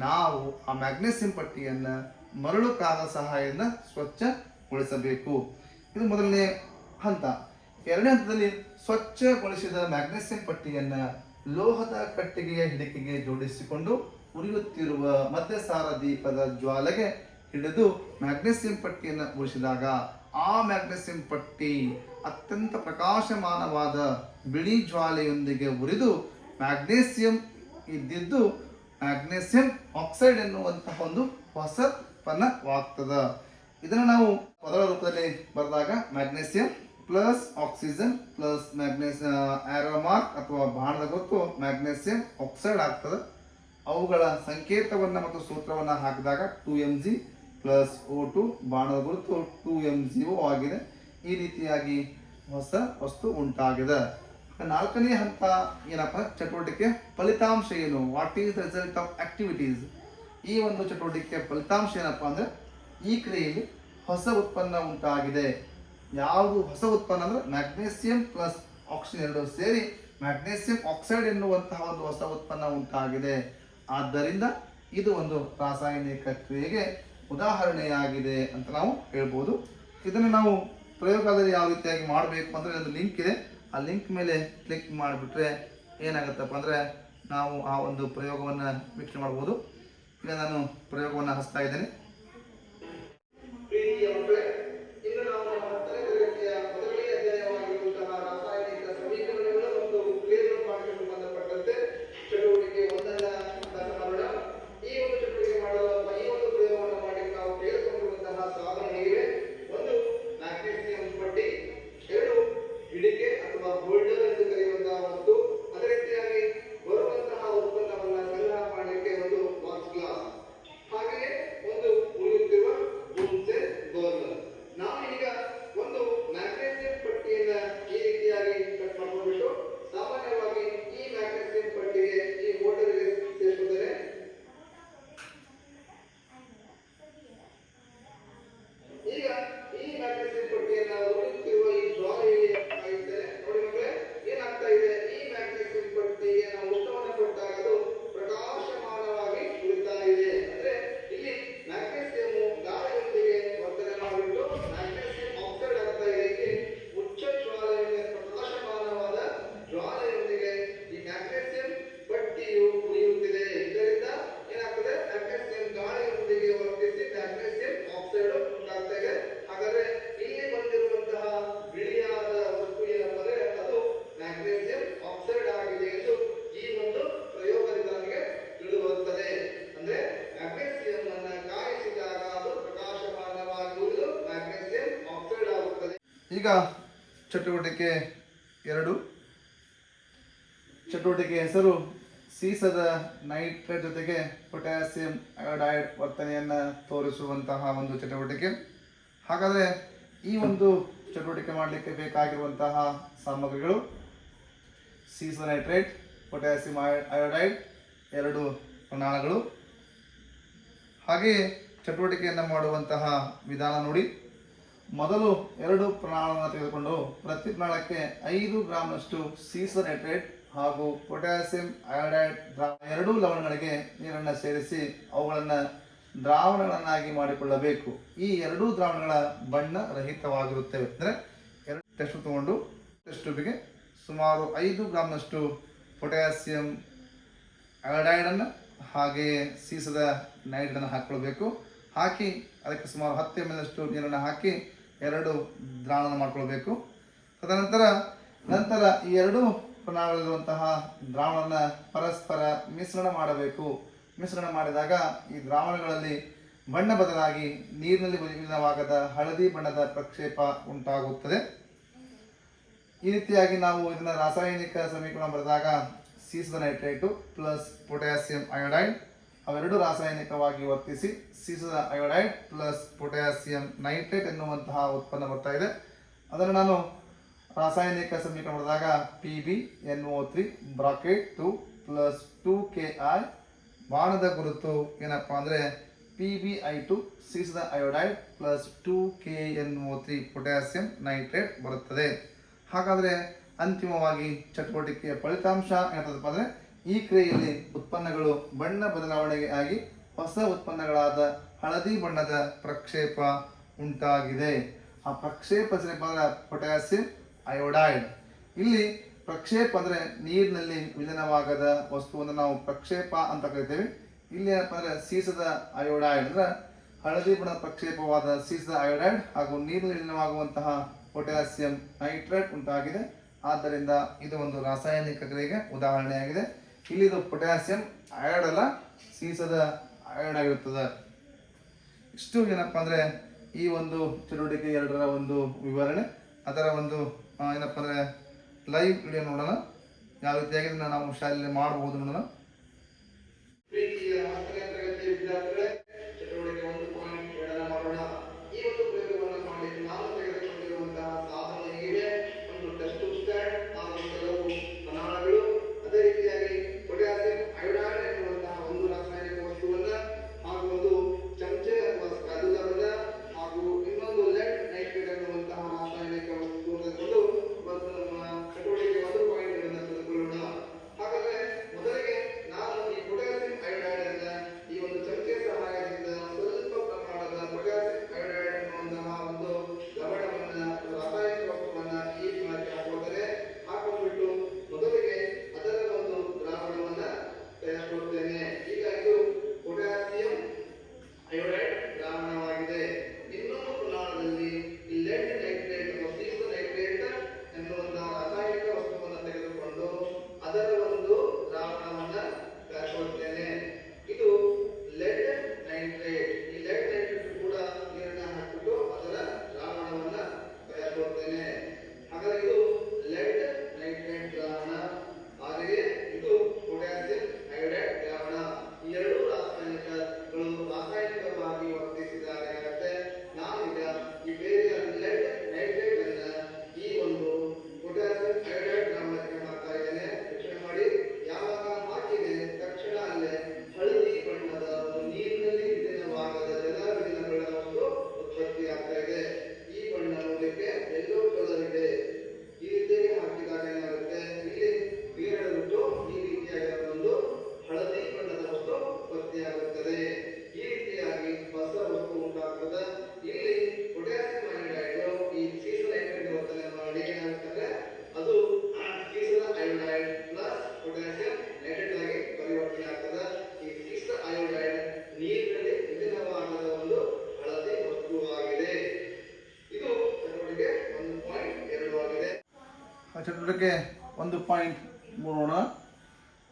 ನಾವು ಆ ಮ್ಯಾಗ್ನೆಸಿಯಂ ಪಟ್ಟಿಯನ್ನು ಮರಳು ಕಾಗದ ಸಹಾಯದಿಂದ ಸ್ವಚ್ಛಗೊಳಿಸಬೇಕು. ಇದು ಮೊದಲನೇ ಹಂತ. ಎರಡನೇ ಹಂತದಲ್ಲಿ ಸ್ವಚ್ಛಗೊಳಿಸಿದ ಮ್ಯಾಗ್ನೆಸಿಯಂ ಪಟ್ಟಿಯನ್ನು ಲೋಹದ ಕಟ್ಟಿಗೆಯ ಹಿಡಿಕೆಗೆ ಜೋಡಿಸಿಕೊಂಡು ಉರಿಯುತ್ತಿರುವ ಮಧ್ಯಸಾರ ದೀಪದ ಜ್ವಾಲೆಗೆ ಹಿಡಿದು ಮ್ಯಾಗ್ನೆಸಿಯಂ ಪಟ್ಟಿಯನ್ನು ಉರಿಸಿದಾಗ ಆ ಮ್ಯಾಗ್ನೆಸಿಯಂ ಪಟ್ಟಿ ಅತ್ಯಂತ ಪ್ರಕಾಶಮಾನವಾದ ಬಿಳಿ ಜ್ವಾಲೆಯೊಂದಿಗೆ ಉರಿದು ಮ್ಯಾಗ್ನೆಸಿಯಂ ಇದ್ದಿದ್ದು ಮ್ಯಾಗ್ನೆಸಿಯಂ ಆಕ್ಸೈಡ್ ಎನ್ನುವಂತಹ ಒಂದು ಹೊಸ ಉತ್ಪನ್ನವಾಗ್ತದೆ. ಇದನ್ನು ನಾವು ಪದರ ರೂಪದಲ್ಲಿ ಬರೆದಾಗ magnesium plus oxygen plus arrow mark ಅಥವಾ ಬಾಣದ ಗುರುತು ಮ್ಯಾಗ್ನೆಸಿಯಂ ಆಕ್ಸೈಡ್ ಆಗ್ತದೆ. ಅವುಗಳ ಸಂಕೇತವನ್ನು ಮತ್ತು ಸೂತ್ರವನ್ನು ಹಾಕಿದಾಗ 2Mg ಪ್ಲಸ್ O2 ಬಾಣದ ಗುರುತು 2MgO ಆಗಿದೆ. ಈ ರೀತಿಯಾಗಿ ಹೊಸ ವಸ್ತು ಉಂಟಾಗಿದೆ. ನಾಲ್ಕನೇ ಹಂತ ಏನಪ್ಪ, ಚಟುವಟಿಕೆ ಫಲಿತಾಂಶ ಏನು, what is the result of activities. ಈ ಒಂದು ಚಟುವಟಿಕೆ ಫಲಿತಾಂಶ ಏನಪ್ಪ ಅಂದರೆ ಈ ಕ್ರಿಯೆಯಲ್ಲಿ ಹೊಸ ಉತ್ಪನ್ನ ಉಂಟಾಗಿದೆ. ಯಾವುದು ಹೊಸ ಉತ್ಪನ್ನ ಅಂದರೆ ಮ್ಯಾಗ್ನೆಸಿಯಂ ಪ್ಲಸ್ ಆಕ್ಸಿಜನ್ ಎರಡು ಸೇರಿ ಮ್ಯಾಗ್ನೆಸಿಯಂ ಆಕ್ಸೈಡ್ ಎನ್ನುವಂತಹ ಒಂದು ಹೊಸ ಉತ್ಪನ್ನ ಉಂಟಾಗಿದೆ. ಆದ್ದರಿಂದ ಇದು ಒಂದು ರಾಸಾಯನಿಕ ಕ್ರಿಯೆಗೆ ಉದಾಹರಣೆಯಾಗಿದೆ ಅಂತ ನಾವು ಹೇಳ್ಬೋದು. ಇದನ್ನು ನಾವು ಪ್ರಯೋಗದಲ್ಲಿ ಯಾವ ರೀತಿಯಾಗಿ ಮಾಡಬೇಕು ಅಂದರೆ ಒಂದು ಲಿಂಕ್ ಇದೆ, ಆ ಲಿಂಕ್ ಮೇಲೆ ಕ್ಲಿಕ್ ಮಾಡಿಬಿಟ್ರೆ ಏನಾಗುತ್ತಪ್ಪ ಅಂದರೆ ನಾವು ಆ ಒಂದು ಪ್ರಯೋಗವನ್ನು ವೀಕ್ಷಣೆ ಮಾಡ್ಬೋದು. ಈಗ ನಾನು ಪ್ರಯೋಗವನ್ನು ಹಚ್ತಾ ಇದ್ದೇನೆ. ಈಗ ಚಟುವಟಿಕೆ 2. ಚಟುವಟಿಕೆ ಹೆಸರು ಸೀಸದ ನೈಟ್ರೇಟ್ ಜೊತೆಗೆ ಪೊಟ್ಯಾಸಿಯಂ ಅಯೋಡೈಡ್ ವರ್ತನೆಯನ್ನು ತೋರಿಸುವಂತಹ ಒಂದು ಚಟುವಟಿಕೆ. ಹಾಗಾದರೆ ಈ ಒಂದು ಚಟುವಟಿಕೆ ಮಾಡಲಿಕ್ಕೆ ಬೇಕಾಗಿರುವಂತಹ ಸಾಮಗ್ರಿಗಳು ಸೀಸದ ನೈಟ್ರೇಟ್, ಪೊಟ್ಯಾಸಿಯಂ ಅಯೋಡೈಡ್, 2 ಪ್ರಮಾಣಗಳು. ಹಾಗೆಯೇ ಚಟುವಟಿಕೆಯನ್ನು ಮಾಡುವಂತಹ ವಿಧಾನ ನೋಡಿ. ಮೊದಲು 2 ಪ್ರಮಾಣವನ್ನು ತೆಗೆದುಕೊಂಡು ಪ್ರತಿ ಪ್ರಮಾಣಕ್ಕೆ 5 ಗ್ರಾಂನಷ್ಟು ಸೀಸದ ನೈಟ್ರೇಟ್ ಹಾಗೂ ಪೊಟ್ಯಾಸಿಯಂ ಅಯೋಡೈಡ್ 2 ಲವಣಗಳಿಗೆ ನೀರನ್ನು ಸೇರಿಸಿ ಅವುಗಳನ್ನು ದ್ರಾವಣಗಳನ್ನಾಗಿ ಮಾಡಿಕೊಳ್ಳಬೇಕು. ಈ 2 ದ್ರಾವಣಗಳ ಬಣ್ಣ ರಹಿತವಾಗಿರುತ್ತವೆ. ಅಂದರೆ 2 ಟೆಸ್ಟ್ ತಗೊಂಡು ಟೆಸ್ಟ್ ಟ್ಯೂಬಿಗೆ ಸುಮಾರು 5 ಗ್ರಾಂನಷ್ಟು ಪೊಟ್ಯಾಸಿಯಂ ಅಯೋಡೈಡನ್ನು ಹಾಗೆಯೇ ಸೀಸದ ನೈಟ್ರೇಟನ್ನು ಹಾಕಿಕೊಳ್ಬೇಕು. ಹಾಕಿ ಅದಕ್ಕೆ ಸುಮಾರು 10 ml ಅಷ್ಟು ನೀರನ್ನು ಹಾಕಿ 2 ದ್ರಾವಣ ಮಾಡಿಕೊಳ್ಬೇಕು. ತದನಂತರ ಈ 2 ಪ್ರಮಾಣದಲ್ಲಿರುವಂತಹ ದ್ರಾವಣವನ್ನು ಪರಸ್ಪರ ಮಿಶ್ರಣ ಮಾಡಬೇಕು. ಮಿಶ್ರಣ ಮಾಡಿದಾಗ ಈ ದ್ರಾವಣಗಳಲ್ಲಿ ಬಣ್ಣ ಬದಲಾಗಿ ನೀರಿನಲ್ಲಿ ವಿಲೀನವಾಗದ ಹಳದಿ ಬಣ್ಣದ ಪ್ರಕ್ಷೇಪ ಉಂಟಾಗುತ್ತದೆ. ಈ ರೀತಿಯಾಗಿ ನಾವು ಇದನ್ನು ರಾಸಾಯನಿಕ ಸಮೀಕರಣ ಬರೆದಾಗ ಸೀಸದ ನೈಟ್ರೇಟು ಪ್ಲಸ್ ಪೊಟ್ಯಾಸಿಯಂ ಅಯೋಡೈಡ್ ಅವೆರಡು ರಾಸಾಯನಿಕವಾಗಿ ವರ್ತಿಸಿ ಸೀಸದ ಅಯೋಡೈಡ್ ಪ್ಲಸ್ ಪೊಟ್ಯಾಸಿಯಂ ನೈಟ್ರೇಟ್ ಎನ್ನುವಂತಹ ಉತ್ಪನ್ನ ಬರ್ತಾ ಇದೆ. ಅದನ್ನು ನಾನು ರಾಸಾಯನಿಕ ಸಮೀಕರಣ ಮಾಡಿದಾಗ PbNO3 ಬ್ರಾಕೆಟ್ 2 ಪ್ಲಸ್ 2Ki ಬಾಣದ ಗುರುತು ಏನಪ್ಪ ಅಂದರೆ PbI2 ಸೀಸದ iodide plus 2KNO3 potassium nitrate ಬರುತ್ತದೆ. ಹಾಗಾದರೆ ಅಂತಿಮವಾಗಿ ಚಟುವಟಿಕೆಯ ಫಲಿತಾಂಶ ಏನಂತಪ್ಪ ಅಂದರೆ ಈ ಕ್ರಿಯೆಯಲ್ಲಿ ಉತ್ಪನ್ನಗಳು ಬಣ್ಣ ಬದಲಾವಣೆಗೆ ಆಗಿ ಹೊಸ ಉತ್ಪನ್ನಗಳಾದ ಹಳದಿ ಬಣ್ಣದ ಪ್ರಕ್ಷೇಪ ಉಂಟಾಗಿದೆ. ಆ ಪ್ರಕ್ಷೇಪ ಪೊಟ್ಯಾಸಿಯಂ ಅಯೋಡೈಡ್. ಇಲ್ಲಿ ಪ್ರಕ್ಷೇಪ ಅಂದರೆ ನೀರಿನಲ್ಲಿ ವಿಲೀನವಾಗದ ವಸ್ತುವನ್ನು ನಾವು ಪ್ರಕ್ಷೇಪ ಅಂತ ಕರಿತೇವೆ. ಇಲ್ಲಿ ಏನಪ್ಪ ಅಂದರೆ ಸೀಸದ ಅಯೋಡೈಡ್ ಅಂದ್ರೆ ಹಳದಿ ಬಣ್ಣದ ಪ್ರಕ್ಷೇಪವಾದ ಸೀಸದ ಅಯೋಡೈಡ್ ಹಾಗೂ ನೀರಿನಲ್ಲಿ ವಿಲೀನವಾಗುವಂತಹ ಪೊಟ್ಯಾಸಿಯಂ ನೈಟ್ರೇಟ್ ಉಂಟಾಗಿದೆ. ಆದ್ದರಿಂದ ಇದು ಒಂದು ರಾಸಾಯನಿಕ ಕ್ರಿಯೆಗೆ ಉದಾಹರಣೆಯಾಗಿದೆ. ಇಲ್ಲಿ ಇದು ಪೊಟ್ಯಾಸಿಯಂ ಅಯೋಡ್ ಅಲ್ಲ, ಸೀಸದ ಅಯೋಡ್ ಆಗಿರುತ್ತದೆ. ಇಷ್ಟು ಏನಪ್ಪ ಅಂದರೆ ಈ ಒಂದು ಚಟುವಟಿಕೆ 2ರ ಒಂದು ವಿವರಣೆ. ಅದರ ಒಂದು ಏನಪ್ಪ ಅಂದರೆ ಲೈವ್ ವಿಡಿಯೋ ನೋಡೋಣ, ಯಾವ ರೀತಿಯಾಗಿ ನಾವು ಶಾಲೆಯಲ್ಲಿ ಮಾಡಬಹುದು ನೋಡೋಣ. ಪ್ರೀತಿಯ 10ನೇ ತರಗತಿ ವಿದ್ಯಾರ್ಥಿಗಳೇ, ಚಟುವಟಿಕೆ 1.2 ಮಾಡೋಣ. ಈ ಒಂದು ಪ್ರಯೋಗವನ್ನು ಮಾಡಿ ನಾನು ತೆಗೆದುಕೊಂಡಿರುವಂತಹ ಸಾಧನ ಹೀಗಿದೆ. ಒಂದು ಟೆಸ್ಟ್ ಸ್ಟ್ಯಾಂಡ್ ಹಾಗೂ ಕೆಲವು ಕಣಗಳು, ಅದೇ ರೀತಿಯಾಗಿ ಪೊಟ್ಯಾಸಿಯಂ ಅಯೋಡೈಡ್ ಎನ್ನುವಂತಹ ಒಂದು ರಾಸಾಯನಿಕ ವಸ್ತುವನ್ನ ಹಾಗೂ ಒಂದು ಚಮಚೆ ಅಥವಾ ಸ್ಪ್ಯಾಚುಲಾವನ್ನ ಹಾಗೂ ಇನ್ನೊಂದು ಲೆಡ್ ನೈಟ್ರೇಟ್ ಎನ್ನುವಂತಹ ರಾಸಾಯನಿಕ ವಸ್ತುವನ್ನು ಒಂದು ನಮ್ಮ ಚಟುವಟಿಕೆ 1.2 ತೆಗೆದುಕೊಳ್ಳೋಣ. ಹಾಗಾದರೆ ಮೊದಲಿಗೆ ನಾನು ಈ ಪೊಟ್ಯಾಸಿಯಂ ಅಯೋಡೈಡ್ ಅನ್ನ ಈ ಒಂದು ಚಮಚೆ ಸಹಾಯದಿಂದ ಸ್ವಲ್ಪ ಪ್ರಮಾಣದ ಪೊಟ್ಯಾಸಿಯಂ ಅಯೋಡೈಡ್ ಎನ್ನುವಂತಹ ಒಂದು ಲವಣವನ್ನ ರಾಸಾಯನಿಕ ವಸ್ತುವನ್ನ ಈ ಪಾತ್ರಕ್ಕೆ ಹಾಕುತ್ತೇನೆ. ಹಾಕೊಂಡ್ಬಿಟ್ಟು ಮೊದಲಿಗೆ ಅದರ ಒಂದು ದ್ರಾವಣವನ್ನ ತಯಾರಿಸುತ್ತೇನೆ. ಈಗ ಇದು ಪೊಟ್ಯಾಸಿಯಂ ಅಯೋಡೈಡ್ ದ್ರಾವಣವಾಗಿದೆ. ಇನ್ನೊಂದು ಪ್ರಮಾಣದಲ್ಲಿ ಲೆಡ್ ನೈಟ್ರೇಟ್ ಅಥವಾ ಸೀಸದ ನೈಟ್ರೇಟ್ ಎನ್ನುವಂತಹ ರಾಸಾಯನಿಕ ವಸ್ತುವನ್ನು ತೆಗೆದುಕೊಂಡು ಅದರ ಒಂದು ದ್ರಾವಣವನ್ನ ತಯಾರಿಸುತ್ತೇನೆ. ಇದು ಲೆಡ್ ನೈಟ್ರೇಟ್. ಈ ಲೆಡ್ ನೈಟ್ರೇಟ್ ಕೂಡ ನೀರನ್ನ ಹಾಕಿಬಿಟ್ಟು ಅದರ ದ್ರಾವಣವನ್ನ ತಯಾರಿಸುತ್ತೇನೆ. ಹಾಗಾದರೆ ಇದು ಲೆಡ್ ನೈಟ್ರೇಟ್ ದ್ರಾವಣ, ಹಾಗೆಯೇ ಇದು ಪೊಟ್ಯಾಸಿಯಂ ಅಯೋಡೈಡ್ ದ್ರಾವಣ. ಈ ಎರಡು ರಾಸಾಯನಿಕಗಳು ರಾಸಾಯನಿಕವಾಗಿ ವರ್ತಿಸಿದಾಗ ಏನಾಗುತ್ತೆ, ನಾನೀಗ ಈ ಬೇರೆ ಲೆಡ್ ನೈಟ್ರೇಟ್ ಅನ್ನ ಈ ಒಂದು ಪೊಟ್ಯಾಸಿಯಂ ಅಯೋಡೈಡ್ ದ್ರಾವಣಕ್ಕೆ ಹಾಕ್ತಾ ಇದ್ದೇನೆ. ಯೋಚನೆ ಮಾಡಿ, ಯಾವಾಗ ಹಾಕಿದೆ ತಕ್ಷಣ ಅಲ್ಲೇ ಹಳದಿ ಬಣ್ಣದ ಒಂದು ನೀರಿನಲ್ಲಿ ವಿಲೀನವಾಗದ ಜಲವಿಲೀನಗಳ ಒಂದು ಉತ್ಪತ್ತಿ ಆಗ್ತಾ ಇದೆ. ಈ ಬಣ್ಣ ನೋಡಲಿಕ್ಕೆ ಯೆಲ್ಲೋ ಕಲರ್ ಇದೆ. ಈ ರೀತಿಯಾಗಿ ಹಾಕಿದಾಗ ಏನಾಗುತ್ತೆ, ಇಲ್ಲಿ ಬೀರಬಿಟ್ಟು ಈ ರೀತಿಯಾಗಿ ಒಂದು ಹಳದಿ ಬಣ್ಣದ ವಸ್ತು ಉತ್ಪತ್ತಿಯಾಗುತ್ತದೆ. ಈ ರೀತಿಯಾಗಿ ಹೊಸ ವಸ್ತು ಉಂಟಾಗ್ತದೆ. ಇಲ್ಲಿ ಪೊಟ್ಯಾಸಿಯಂ ಅಯೋಡೈಡ್ ಈ ಸೀಸದ ನೈಟ್ರೇಟ್ ವರ್ತನೆ ಮಾಡಿ ಏನಾಗ್ತದೆ, ಅದು ಸೀಸದ ಅಯೋಡೈಡ್ ಪ್ಲಸ್ ಪೊಟ್ಯಾಸಿಯಂ ನೈಟ್ರೇಟ್ ಆಗಿ ಪರಿವರ್ತನೆ ಆಗ್ತದೆ. ಈ ಸೀಸದ ಅಯೋಡೈಡ್ ನೀರಿನಲ್ಲಿ ವಿಲೀನವಾಗದ ಒಂದು ಹಳದಿ ವಸ್ತುವಾಗಿದೆ. ಇದು ಚಟುವಟಿಕೆ 1.2 ಆಗಿದೆ. ಚಟುವಟಿಕೆ 1.3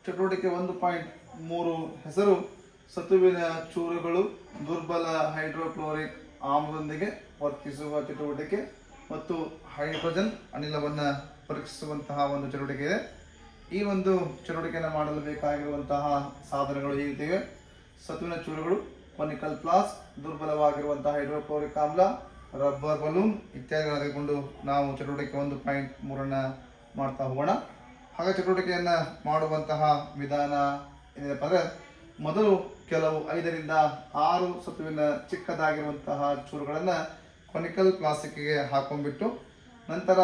ಚಟುವಟಿಕೆ 1.3 ಹೆಸರು ಸತುವಿನ ಚೂರುಗಳು ದುರ್ಬಲ ಹೈಡ್ರೋಕ್ಲೋರಿಕ್ ಆಮ್ಲದೊಂದಿಗೆ ವರ್ತಿಸುವ ಚಟುವಟಿಕೆ ಮತ್ತು ಹೈಡ್ರೋಜನ್ ಅನಿಲವನ್ನು ಪರೀಕ್ಷಿಸುವಂತಹ ಒಂದು ಚಟುವಟಿಕೆ ಇದೆ. ಈ ಒಂದು ಚಟುವಟಿಕೆಯನ್ನು ಮಾಡಲು ಬೇಕಾಗಿರುವಂತಹ ಸಾಧನಗಳು ಹೀಗಿವೆ. ಸತುವಿನ ಚೂರುಗಳು, ಕೊನಿಕಲ್ ಫ್ಲಾಸ್ಕ್, ದುರ್ಬಲವಾಗಿರುವಂತಹ ಹೈಡ್ರೋಕ್ಲೋರಿಕ್ ಆಮ್ಲ, ರಬ್ಬರ್ ಬಲೂನ್ ಇತ್ಯಾದಿಗಳನ್ನು ತೆಗೆದುಕೊಂಡು ನಾವು ಚಟುವಟಿಕೆ 1.3 ಮಾಡ್ತಾ ಹೋಗೋಣ. ಹಾಗೆ ಚಟುವಟಿಕೆಯನ್ನು ಮಾಡುವಂತಹ ವಿಧಾನ ಏನಿದೆಪ್ಪ ಅಂದರೆ, ಮೊದಲು ಕೆಲವು 5 ರಿಂದ 6 ಸತುವಿನ ಚಿಕ್ಕದಾಗಿರುವಂತಹ ಚೂರುಗಳನ್ನು ಕೊನಿಕಲ್ ಪ್ಲಾಸ್ಟಿಕ್ಗೆ ಹಾಕೊಂಡ್ಬಿಟ್ಟು ನಂತರ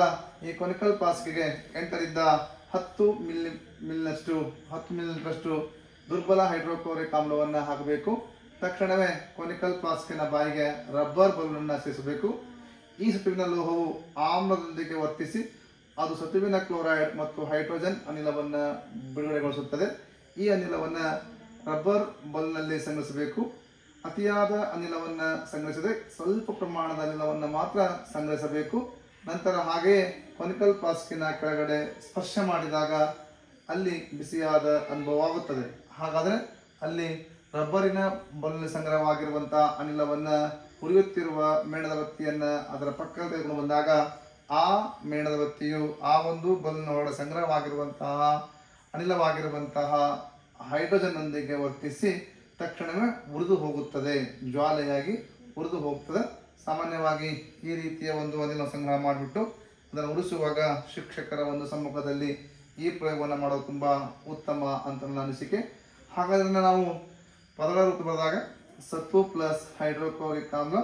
ಈ ಕೊನಿಕಲ್ ಪ್ಲಾಸ್ಟಿಕ್ಗೆ 8 ರಿಂದ 10 ಮಿಲಿಲೀಟರ್ಷ್ಟು ದುರ್ಬಲ ಹೈಡ್ರೋಕ್ಲೋರಿಕ್ ಆಮ್ಲವನ್ನು ಹಾಕಬೇಕು. ತಕ್ಷಣವೇ ಕೊನಿಕಲ್ ಪ್ಲಾಸ್ಟಿಕ್ನ ಬಾಯಿಗೆ ರಬ್ಬರ್ ಬಲೂನನ್ನು ಸೇರಿಸಬೇಕು. ಈ ಸತುವಿನ ಲೋಹವು ಆಮ್ಲದೊಂದಿಗೆ ವರ್ತಿಸಿ ಅದು ಸತುವಿನ ಕ್ಲೋರೈಡ್ ಮತ್ತು ಹೈಡ್ರೋಜನ್ ಅನಿಲವನ್ನು ಬಿಡುಗಡೆಗೊಳಿಸುತ್ತದೆ. ಈ ಅನಿಲವನ್ನು ರಬ್ಬರ್ ಬಲ್ನಲ್ಲಿ ಸಂಗ್ರಹಿಸಬೇಕು. ಅತಿಯಾದ ಅನಿಲವನ್ನು ಸಂಗ್ರಹಿಸದೆ ಸ್ವಲ್ಪ ಪ್ರಮಾಣದ ಅನಿಲವನ್ನು ಮಾತ್ರ ಸಂಗ್ರಹಿಸಬೇಕು. ನಂತರ ಹಾಗೆಯೇ ಕೊನಿಕಲ್ ಪ್ಲಾಸ್ಟಿಕ್ನ ಕೆಳಗಡೆ ಸ್ಪರ್ಶ ಮಾಡಿದಾಗ ಅಲ್ಲಿ ಬಿಸಿಯಾದ ಅನುಭವವಾಗುತ್ತದೆ. ಹಾಗಾದರೆ ಅಲ್ಲಿ ರಬ್ಬರಿನ ಬಲ್ನಲ್ಲಿ ಸಂಗ್ರಹವಾಗಿರುವಂಥ ಅನಿಲವನ್ನು ಉರಿಯುತ್ತಿರುವ ಮೇಣದ ಬತ್ತಿಯನ್ನು ಅದರ ಪಕ್ಕದಲ್ಲಿ ತೆಗೆದುಕೊಂಡು ಬಂದಾಗ ಆ ಮೇಣದ ಬತ್ತಿಯು ಆ ಒಂದು ಬಲ್ನ ಒಳಗಡೆ ಸಂಗ್ರಹವಾಗಿರುವಂತಹ ಅನಿಲವಾಗಿರುವಂತಹ ಹೈಡ್ರೋಜನ್ನೊಂದಿಗೆ ವರ್ತಿಸಿ ತಕ್ಷಣವೇ ಉರಿದು ಹೋಗುತ್ತದೆ, ಜ್ವಾಲೆಯಾಗಿ ಉರಿದು ಹೋಗ್ತದೆ. ಸಾಮಾನ್ಯವಾಗಿ ಈ ರೀತಿಯ ಒಂದು ಅನಿಲ ಸಂಗ್ರಹ ಮಾಡಿಬಿಟ್ಟು ಅದನ್ನು ಉರಿಸುವಾಗ ಶಿಕ್ಷಕರ ಒಂದು ಸಮ್ಮುಖದಲ್ಲಿ ಈ ಪ್ರಯೋಗವನ್ನು ಮಾಡೋದು ತುಂಬ ಉತ್ತಮ ಅಂತ ನನ್ನ ಅನಿಸಿಕೆ. ಹಾಗಾದ್ರೆ ನಾವು ಪದಗಳ ರೂಪ ಬರೆದಾಗ ಸತು ಪ್ಲಸ್ ಹೈಡ್ರೋಕ್ಲೋರಿಕ್ ಆಮ್ಲ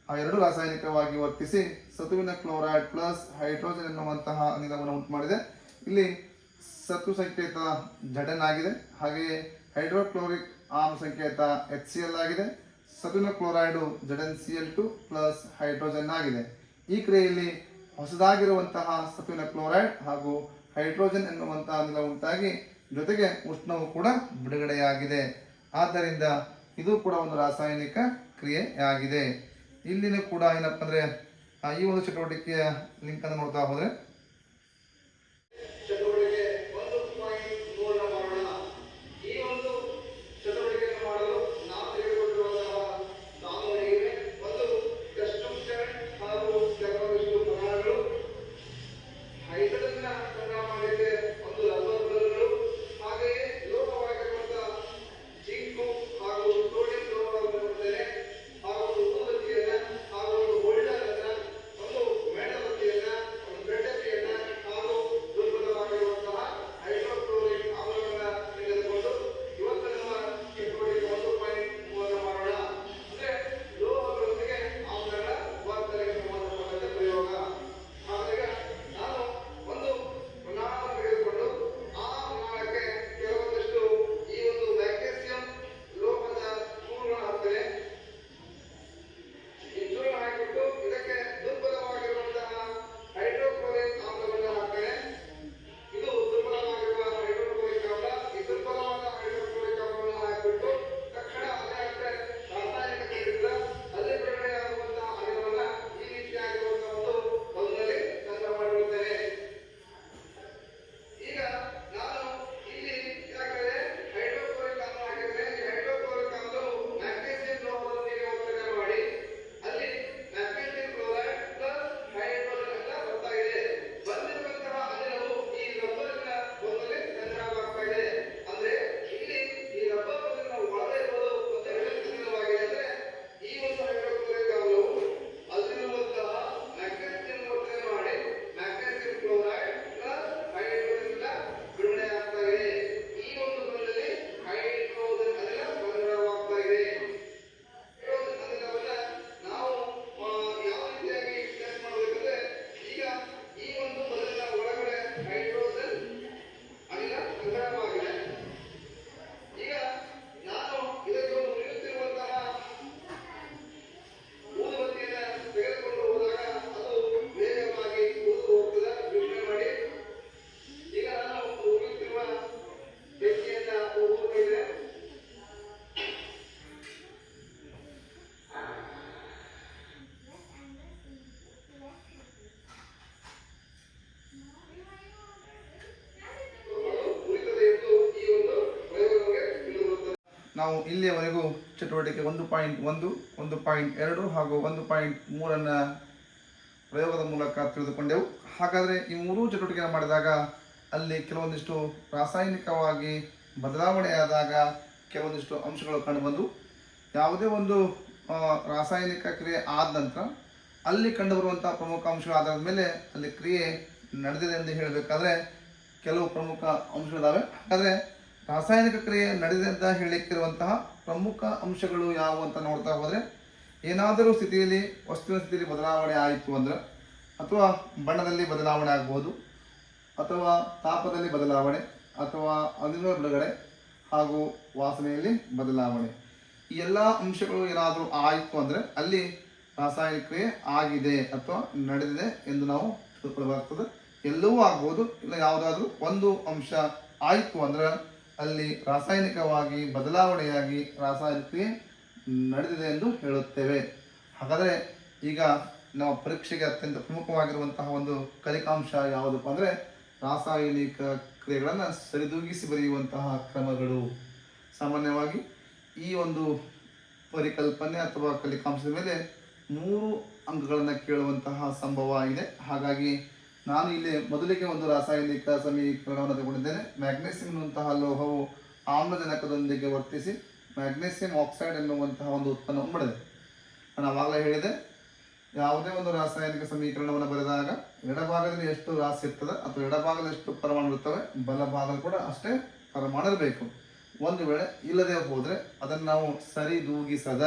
ಆ ಎರಡು ರಾಸಾಯನಿಕವಾಗಿ ವರ್ತಿಸಿ ಸತುವಿನ ಕ್ಲೋರೈಡ್ ಪ್ಲಸ್ ಹೈಡ್ರೋಜನ್ ಎನ್ನುವಂತಹ ಅನಿಲವನ್ನು ಉಂಟು ಮಾಡಿದೆ. ಇಲ್ಲಿ ಸತು ಸಂಕೇತ Zn ಆಗಿದೆ, ಹಾಗೆಯೇ ಹೈಡ್ರೋಕ್ಲೋರಿಕ್ ಆಮ್ಲ ಸಂಕೇತ HCl ಆಗಿದೆ. ಸತುವಿನ ಕ್ಲೋರೈಡು ZnCl2 ಪ್ಲಸ್ ಹೈಡ್ರೋಜನ್ ಆಗಿದೆ. ಈ ಕ್ರಿಯೆಯಲ್ಲಿ ಹೊಸದಾಗಿರುವಂತಹ ಸತುವಿನ ಕ್ಲೋರೈಡ್ ಹಾಗೂ ಹೈಡ್ರೋಜನ್ ಎನ್ನುವಂತಹ ಅನಿಲ ಉಂಟಾಗಿ ಜೊತೆಗೆ ಉಷ್ಣವು ಕೂಡ ಬಿಡುಗಡೆಯಾಗಿದೆ. ಆದ್ದರಿಂದ ಇದು ಕೂಡ ಒಂದು ರಾಸಾಯನಿಕ ಕ್ರಿಯೆಯಾಗಿದೆ. ಇಲ್ಲಿನೂ ಕೂಡ ಏನಪ್ಪ ಅಂದರೆ ಈ ಒಂದು ಚಟುವಟಿಕೆಯ ಲಿಂಕ್ ಅನ್ನು ನೋಡ್ತಾ ಹೋದರೆ ನಾವು ಇಲ್ಲಿಯವರೆಗೂ ಚಟುವಟಿಕೆ 1.1, 1.2 ಹಾಗೂ 1.3 ಪ್ರಯೋಗದ ಮೂಲಕ ತಿಳಿದುಕೊಂಡೆವು. ಹಾಗಾದರೆ ಈ ಮೂರೂ ಚಟುವಟಿಕೆಯನ್ನು ಮಾಡಿದಾಗ ಅಲ್ಲಿ ಕೆಲವೊಂದಿಷ್ಟು ರಾಸಾಯನಿಕವಾಗಿ ಬದಲಾವಣೆಯಾದಾಗ ಕೆಲವೊಂದಿಷ್ಟು ಅಂಶಗಳು ಕಂಡುಬಂದು, ಯಾವುದೇ ಒಂದು ರಾಸಾಯನಿಕ ಕ್ರಿಯೆ ಆದ ನಂತರ ಅಲ್ಲಿ ಕಂಡುಬರುವಂಥ ಪ್ರಮುಖ ಅಂಶಗಳ ಆಧಾರದ ಮೇಲೆ ಅಲ್ಲಿ ಕ್ರಿಯೆ ನಡೆದಿದೆ ಎಂದು ಹೇಳಬೇಕಾದ್ರೆ ಕೆಲವು ಪ್ರಮುಖ ಅಂಶಗಳಿದ್ದಾವೆ. ಹಾಗಾದರೆ ರಾಸಾಯನಿಕ ಕ್ರಿಯೆ ನಡೆದಿದೆ ಅಂತ ಹೇಳಲಿಕ್ಕಿರುವಂತಹ ಪ್ರಮುಖ ಅಂಶಗಳು ಯಾವುವು ಅಂತ ನೋಡ್ತಾ ಹೋದರೆ, ಏನಾದರೂ ಸ್ಥಿತಿಯಲ್ಲಿ ವಸ್ತುವಿನ ಸ್ಥಿತಿಯಲ್ಲಿ ಬದಲಾವಣೆ ಆಯಿತು ಅಂದರೆ, ಅಥವಾ ಬಣ್ಣದಲ್ಲಿ ಬದಲಾವಣೆ ಆಗ್ಬೋದು, ಅಥವಾ ತಾಪದಲ್ಲಿ ಬದಲಾವಣೆ, ಅಥವಾ ಅನಿಲ ಬಿಡುಗಡೆ ಹಾಗೂ ವಾಸನೆಯಲ್ಲಿ ಬದಲಾವಣೆ, ಈ ಎಲ್ಲ ಅಂಶಗಳು ಏನಾದರೂ ಆಯಿತು ಅಂದರೆ ಅಲ್ಲಿ ರಾಸಾಯನಿಕ ಕ್ರಿಯೆ ಆಗಿದೆ ಅಥವಾ ನಡೆದಿದೆ ಎಂದು ನಾವು ತಿಳ್ಕೊಳ್ಬೇಕಾಗ್ತದೆ. ಎಲ್ಲವೂ ಆಗ್ಬೋದು, ಇಲ್ಲ ಯಾವುದಾದ್ರೂ ಒಂದು ಅಂಶ ಆಯಿತು ಅಂದ್ರೆ ಅಲ್ಲಿ ರಾಸಾಯನಿಕವಾಗಿ ಬದಲಾವಣೆಯಾಗಿ ರಾಸಾಯನಿಕ ಕ್ರಿಯೆ ನಡೆದಿದೆ ಎಂದು ಹೇಳುತ್ತೇವೆ. ಹಾಗಾದರೆ ಈಗ ನಮ್ಮ ಪರೀಕ್ಷೆಗೆ ಅತ್ಯಂತ ಪ್ರಮುಖವಾಗಿರುವಂತಹ ಒಂದು ಕಲಿಕಾಂಶ ಯಾವುದಪ್ಪ ಅಂದರೆ ರಾಸಾಯನಿಕ ಕ್ರಿಯೆಗಳನ್ನು ಸರಿದೂಗಿಸಿ ಬರೆಯುವಂತಹ ಕ್ರಮಗಳು. ಸಾಮಾನ್ಯವಾಗಿ ಈ ಒಂದು ಪರಿಕಲ್ಪನೆ ಅಥವಾ ಕಲಿಕಾಂಶದ ಮೇಲೆ 3 ಅಂಕಗಳನ್ನು ಕೇಳುವಂತಹ ಸಂಭವ ಇದೆ. ಹಾಗಾಗಿ ನಾನು ಇಲ್ಲಿ ಮೊದಲಿಗೆ ಒಂದು ರಾಸಾಯನಿಕ ಸಮೀಕರಣವನ್ನು ತಗೊಂಡಿದ್ದೇನೆ. ಮ್ಯಾಗ್ನೆಸಿಯಂ ಎನ್ನುವಂತಹ ಲೋಹವು ಆಮ್ಲಜನಕದೊಂದಿಗೆ ವರ್ತಿಸಿ ಮ್ಯಾಗ್ನೆಸಿಯಂ ಆಕ್ಸೈಡ್ ಎನ್ನುವಂತಹ ಒಂದು ಉತ್ಪನ್ನವನ್ನು ಮಾಡಿದೆ. ನಾನು ಆವಾಗಲೇ ಹೇಳಿದೆ, ಯಾವುದೇ ಒಂದು ರಾಸಾಯನಿಕ ಸಮೀಕರಣವನ್ನು ಬರೆದಾಗ ಎಡಭಾಗದಲ್ಲಿ ಎಷ್ಟು ರಾಶಿ ಇರ್ತದೆ ಅಥವಾ ಎಡಭಾಗದಲ್ಲಿ ಎಷ್ಟು ಪರಮಾಣು ಇರ್ತವೆ, ಬಲಭಾಗದಲ್ಲಿ ಕೂಡ ಅಷ್ಟೇ ಪರಮಾಣು ಇರಬೇಕು. ಒಂದು ವೇಳೆ ಇಲ್ಲದೆ ಹೋದರೆ ಅದನ್ನು ನಾವು ಸರಿದೂಗಿಸದ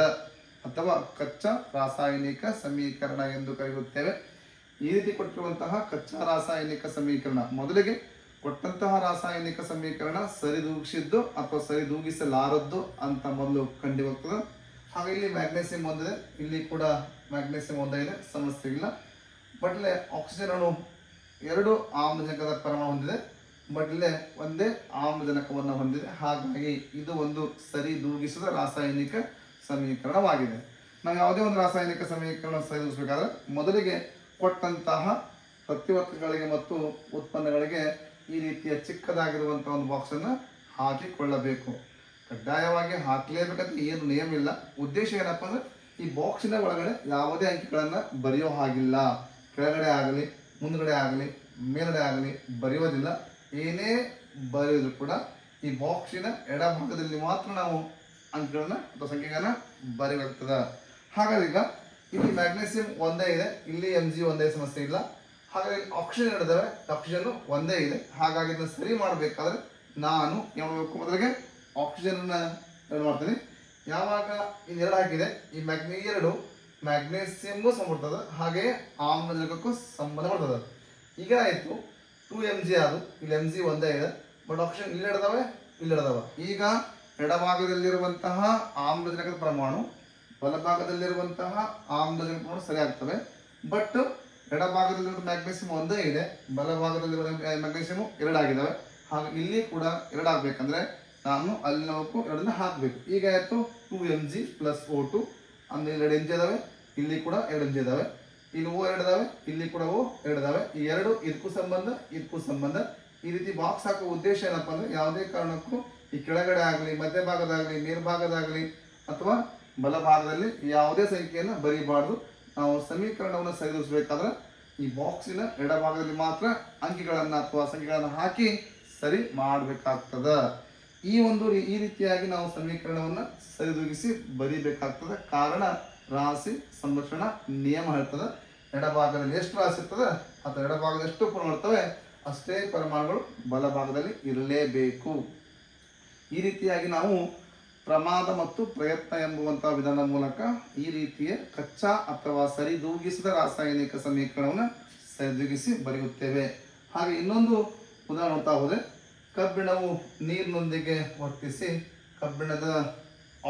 ಅಥವಾ ಕಚ್ಚಾ ರಾಸಾಯನಿಕ ಸಮೀಕರಣ ಎಂದು ಕರೆಯುತ್ತೇವೆ. ಈ ರೀತಿ ಕೊಟ್ಟಿರುವಂತಹ ಕಚ್ಚಾ ರಾಸಾಯನಿಕ ಸಮೀಕರಣ, ಮೊದಲಿಗೆ ಕೊಟ್ಟಂತಹ ರಾಸಾಯನಿಕ ಸಮೀಕರಣ ಸರಿದೂಗಿಸಿದ್ದು ಅಥವಾ ಸರಿದೂಗಿಸಲಾರದ್ದು ಅಂತ ಮೊದಲು ಕಂಡು ಬರ್ತದೆ. ಹಾಗೆ ಇಲ್ಲಿ ಮ್ಯಾಗ್ನೆಸಿಯಂ ಒಂದಿದೆ, ಇಲ್ಲಿ ಕೂಡ ಮ್ಯಾಗ್ನೆಸಿಯಂ ಒಂದೇ ಇದೆ, ಸಮಸ್ಯೆ ಇಲ್ಲ. ಬಟ್ ಇಲ್ಲೇ ಆಕ್ಸಿಜನ್ ಅಣು 2 ಆಮ್ಲಜನಕದ ಪರಮಾಣು ಹೊಂದಿದೆ, ಬಟ್ ಇಲ್ಲೇ ಒಂದೇ ಆಮ್ಲಜನಕವನ್ನು ಹೊಂದಿದೆ. ಹಾಗಾಗಿ ಇದು ಒಂದು ಸರಿದೂಗಿಸಿದ ರಾಸಾಯನಿಕ ಸಮೀಕರಣವಾಗಿದೆ. ನಾವು ಯಾವುದೇ ಒಂದು ರಾಸಾಯನಿಕ ಸಮೀಕರಣ ಸರಿದೂಗಿಸಬೇಕಾದ್ರೆ ಮೊದಲಿಗೆ ಕೊಟ್ಟಂತಹ ಪ್ರತಿವರ್ತಕಗಳಿಗೆ ಮತ್ತು ಉತ್ಪನ್ನಗಳಿಗೆ ಈ ರೀತಿಯ ಚಿಕ್ಕದಾಗಿರುವಂತಹ ಒಂದು ಬಾಕ್ಸನ್ನು ಹಾಕಿಕೊಳ್ಳಬೇಕು. ಕಡ್ಡಾಯವಾಗಿ ಹಾಕಲೇಬೇಕಂತ ಏನು ನಿಯಮ ಇಲ್ಲ. ಉದ್ದೇಶ ಏನಪ್ಪ ಅಂದ್ರೆ ಈ ಬಾಕ್ಸಿನ ಒಳಗಡೆ ಯಾವುದೇ ಅಂಕಿಗಳನ್ನು ಬರೆಯೋ ಹಾಗಿಲ್ಲ. ಕೆಳಗಡೆ ಆಗಲಿ, ಮುಂದ್ಗಡೆ ಆಗಲಿ, ಮೇಲ್ಗಡೆ ಆಗಲಿ ಬರೆಯೋದಿಲ್ಲ. ಏನೇ ಬರೆಯೋದು ಕೂಡ ಈ ಬಾಕ್ಸಿನ ಎಡಭಾಗದಲ್ಲಿ ಮಾತ್ರ ನಾವು ಅಂಕಗಳನ್ನ ಅಥವಾ ಸಂಖ್ಯೆಗಳನ್ನ ಬರೆಯಬೇಕಾಗ್ತದೆ. ಹಾಗಾಗಿ ಈಗ ಇಲ್ಲಿ ಮ್ಯಾಗ್ನೆಸಿಯಂ ಒಂದೇ ಇದೆ, ಇಲ್ಲಿ Mg ಒಂದೇ, ಸಮಸ್ಯೆ ಇಲ್ಲ. ಹಾಗಾಗಿ ಆಕ್ಸಿಜನ್ ಹಿಡಿದವೆ, ಆಕ್ಸಿಜನ್ ಒಂದೇ ಇದೆ. ಹಾಗಾಗಿ ಇದನ್ನು ಸರಿ ಮಾಡಬೇಕಾದ್ರೆ ನಾನು ಏನು ಮಾಡಬೇಕು, ಮೊದಲಿಗೆ ಆಕ್ಸಿಜನ್ ಏನು ಮಾಡ್ತೀನಿ, ಯಾವಾಗ ಇನ್ನೆರಡು ಹಾಕಿದೆ, ಈ ಎರಡು ಮ್ಯಾಗ್ನೆಸಿಯಮ್ಗೂ ಸಂಬಂಧಪಡ್ತದೆ, ಹಾಗೆಯೇ ಆಮ್ಲಜನಕಕ್ಕೂ ಸಂಬಂಧ ಪಡ್ತದೆ. ಈಗ ಆಯಿತು 2Mg ಅದು, ಇಲ್ಲಿ Mg ಒಂದೇ ಇದೆ, ಬಟ್ ಆಕ್ಸಿಜನ್ ಇಲ್ಲಿ ಹಿಡ್ದವೆ, ಇಲ್ಲಿ ಹಿಡ್ದವ. ಈಗ ಎಡಭಾಗದಲ್ಲಿರುವಂತಹ ಆಮ್ಲಜನಕದ ಪರಮಾಣು ಬಲಭಾಗದಲ್ಲಿರುವಂತಹ ಆಮ್ಲಜನಕ ಪರಮಾಣು ಸರಿ ಆಗ್ತವೆ. ಬಟ್ ಎಡಭಾಗದಲ್ಲಿರುವ ಮ್ಯಾಗ್ನೆಸಿಯಂ ಒಂದೇ ಇದೆ, ಬಲಭಾಗದಲ್ಲಿರುವ ಮ್ಯಾಗ್ನೆಸಿಯಮ್ 2 ಆಗಿದ್ದಾವೆ. ಹಾಗೆ ಇಲ್ಲಿ ಕೂಡ 2 ಆಗಬೇಕಂದ್ರೆ ನಾನು ಅಲ್ಲಿ ನಾವು 2 ಹಾಕಬೇಕು. ಈಗ ಆಯಿತು 2Mg + O2 ಅಂದರೆ ಇಲ್ಲಿ 2 Mg ಇದಾವೆ, ಇಲ್ಲಿ ಕೂಡ 2 Mg ಇದಾವೆ, ಇಲ್ಲಿ O 2 ಇದಾವೆ, ಇಲ್ಲಿ ಕೂಡ O 2 ಇದಾವೆ. ಈ 2 ಇದಕ್ಕೂ ಸಂಬಂಧ, ಇದಕ್ಕೂ ಸಂಬಂಧ. ಈ ರೀತಿ ಬಾಕ್ಸ್ ಹಾಕುವ ಉದ್ದೇಶ ಏನಪ್ಪ ಅಂದ್ರೆ ಯಾವುದೇ ಕಾರಣಕ್ಕೂ ಈ ಕೆಳಗಡೆ ಆಗಲಿ, ಮಧ್ಯಭಾಗದಾಗಲಿ, ಮೇಲ್ಭಾಗದಾಗಲಿ ಅಥವಾ ಬಲಭಾಗದಲ್ಲಿ ಯಾವುದೇ ಸಂಖ್ಯೆಯನ್ನು ಬರೀಬಾರ್ದು. ನಾವು ಸಮೀಕರಣವನ್ನು ಸರಿದೂಗಿಸಬೇಕಾದ್ರೆ ಈ ಬಾಕ್ಸಿನ ಎಡಭಾಗದಲ್ಲಿ ಮಾತ್ರ ಅಂಕಿಗಳನ್ನು ಅಥವಾ ಸಂಖ್ಯೆಗಳನ್ನು ಹಾಕಿ ಸರಿ ಮಾಡಬೇಕಾಗ್ತದೆ. ಈ ರೀತಿಯಾಗಿ ನಾವು ಸಮೀಕರಣವನ್ನು ಸರಿದೂಗಿಸಿ ಬರೀಬೇಕಾಗ್ತದೆ. ಕಾರಣ ರಾಶಿ ಸಂರಕ್ಷಣಾ ನಿಯಮ ಹೇಳ್ತದೆ, ಎಡಭಾಗದಲ್ಲಿ ಎಷ್ಟು ರಾಶಿ ಇರ್ತದೆ ಅಥವಾ ಎಡಭಾಗದಲ್ಲಿ ಎಷ್ಟು ಪರಮಾಣು ಇರ್ತವೆ ಅಷ್ಟೇ ಪರಮಾಣುಗಳು ಬಲಭಾಗದಲ್ಲಿ ಇರಲೇಬೇಕು. ಈ ರೀತಿಯಾಗಿ ನಾವು ಪ್ರಮಾದ ಮತ್ತು ಪ್ರಯತ್ನ ಎಂಬುವಂತಹ ವಿಧಾನದ ಮೂಲಕ ಈ ರೀತಿಯ ಕಚ್ಚಾ ಅಥವಾ ಸರಿದೂಗಿಸಿದ ರಾಸಾಯನಿಕ ಸಮೀಕರಣವನ್ನು ಸರಿದೂಗಿಸಿ ಬರೆಯುತ್ತೇವೆ. ಹಾಗೆ ಇನ್ನೊಂದು ಉದಾಹರಣೆ ನೋಡ್ತಾ ಹೋದರೆ, ಕಬ್ಬಿಣವು ನೀರಿನೊಂದಿಗೆ ವರ್ತಿಸಿ ಕಬ್ಬಿಣದ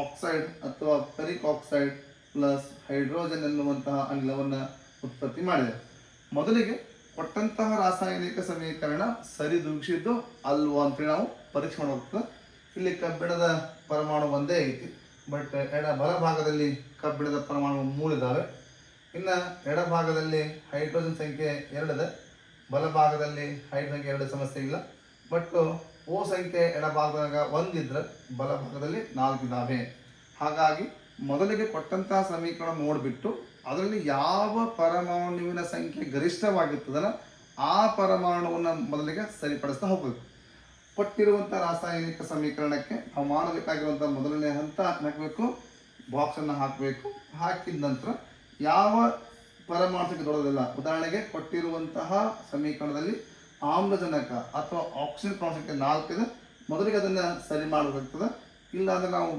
ಆಕ್ಸೈಡ್ ಅಥವಾ ಫೆರಿಕ್ ಆಕ್ಸೈಡ್ ಪ್ಲಸ್ ಹೈಡ್ರೋಜನ್ ಎನ್ನುವಂತಹ ಅನಿಲವನ್ನು ಉತ್ಪತ್ತಿ ಮಾಡಿದೆ. ಮೊದಲಿಗೆ ಕೊಟ್ಟಂತಹ ರಾಸಾಯನಿಕ ಸಮೀಕರಣ ಸರಿದೂಗಿಸಿದ್ದು ಅಲ್ವೋ ಅಂತೇಳಿ ನಾವು ಪರೀಕ್ಷೆ ಮಾಡಬೇಕು. ಇಲ್ಲಿ ಕಬ್ಬಿಣದ ಪರಮಾಣು ಒಂದೇ ಐತಿ, ಬಟ್ ಬಲಭಾಗದಲ್ಲಿ ಕಬ್ಬಿಣದ ಪರಮಾಣು 3 ಇದ್ದಾವೆ. ಇನ್ನು ಎಡಭಾಗದಲ್ಲಿ ಹೈಡ್ರೋಜನ್ ಸಂಖ್ಯೆ 2 ಇದೆ, ಬಲಭಾಗದಲ್ಲಿ ಹೈಡ್ರೋಜನ್ ಸಂಖ್ಯೆ 2 ಸಮಸ್ಯೆ ಇಲ್ಲ. ಬಟ್ O ಸಂಖ್ಯೆ ಎಡಭಾಗದಾಗ 1 ಇದ್ರೆ ಬಲಭಾಗದಲ್ಲಿ 4 ಇದ್ದಾವೆ. ಹಾಗಾಗಿ ಮೊದಲಿಗೆ ಕೊಟ್ಟಂತಹ ಸಮೀಕರಣ ನೋಡಿಬಿಟ್ಟು ಅದರಲ್ಲಿ ಯಾವ ಪರಮಾಣುವಿನ ಸಂಖ್ಯೆ ಗರಿಷ್ಠವಾಗಿರ್ತದಲ್ಲ ಆ ಪರಮಾಣುವನ್ನು ಮೊದಲಿಗೆ ಸರಿಪಡಿಸ್ತಾ ಹೋಗಬೇಕು. ಕೊಟ್ಟಿರುವಂಥ ರಾಸಾಯನಿಕ ಸಮೀಕರಣಕ್ಕೆ ನಾವು ಮಾಡಬೇಕಾಗಿರುವಂಥ ಮೊದಲನೇ ಹಂತ ಹಾಕಬೇಕು, ಬಾಕ್ಸನ್ನು ಹಾಕಬೇಕು. ಹಾಕಿದ ನಂತರ ಯಾವ ಪರಮಾಣು ಸಂಖ್ಯೆ ದೊಡ್ಡದಿಲ್ಲ, ಉದಾಹರಣೆಗೆ ಕೊಟ್ಟಿರುವಂತಹ ಸಮೀಕರಣದಲ್ಲಿ ಆಮ್ಲಜನಕ ಅಥವಾ ಆಕ್ಸಿಜನ್ ಪರಮಾಣು ಸಂಖ್ಯೆ 4 ಇದೆ, ಮೊದಲಿಗೆ ಅದನ್ನು ಸರಿ ಮಾಡಬೇಕಾಗ್ತದೆ. ಇಲ್ಲ ಅಂದರೆ ನಾವು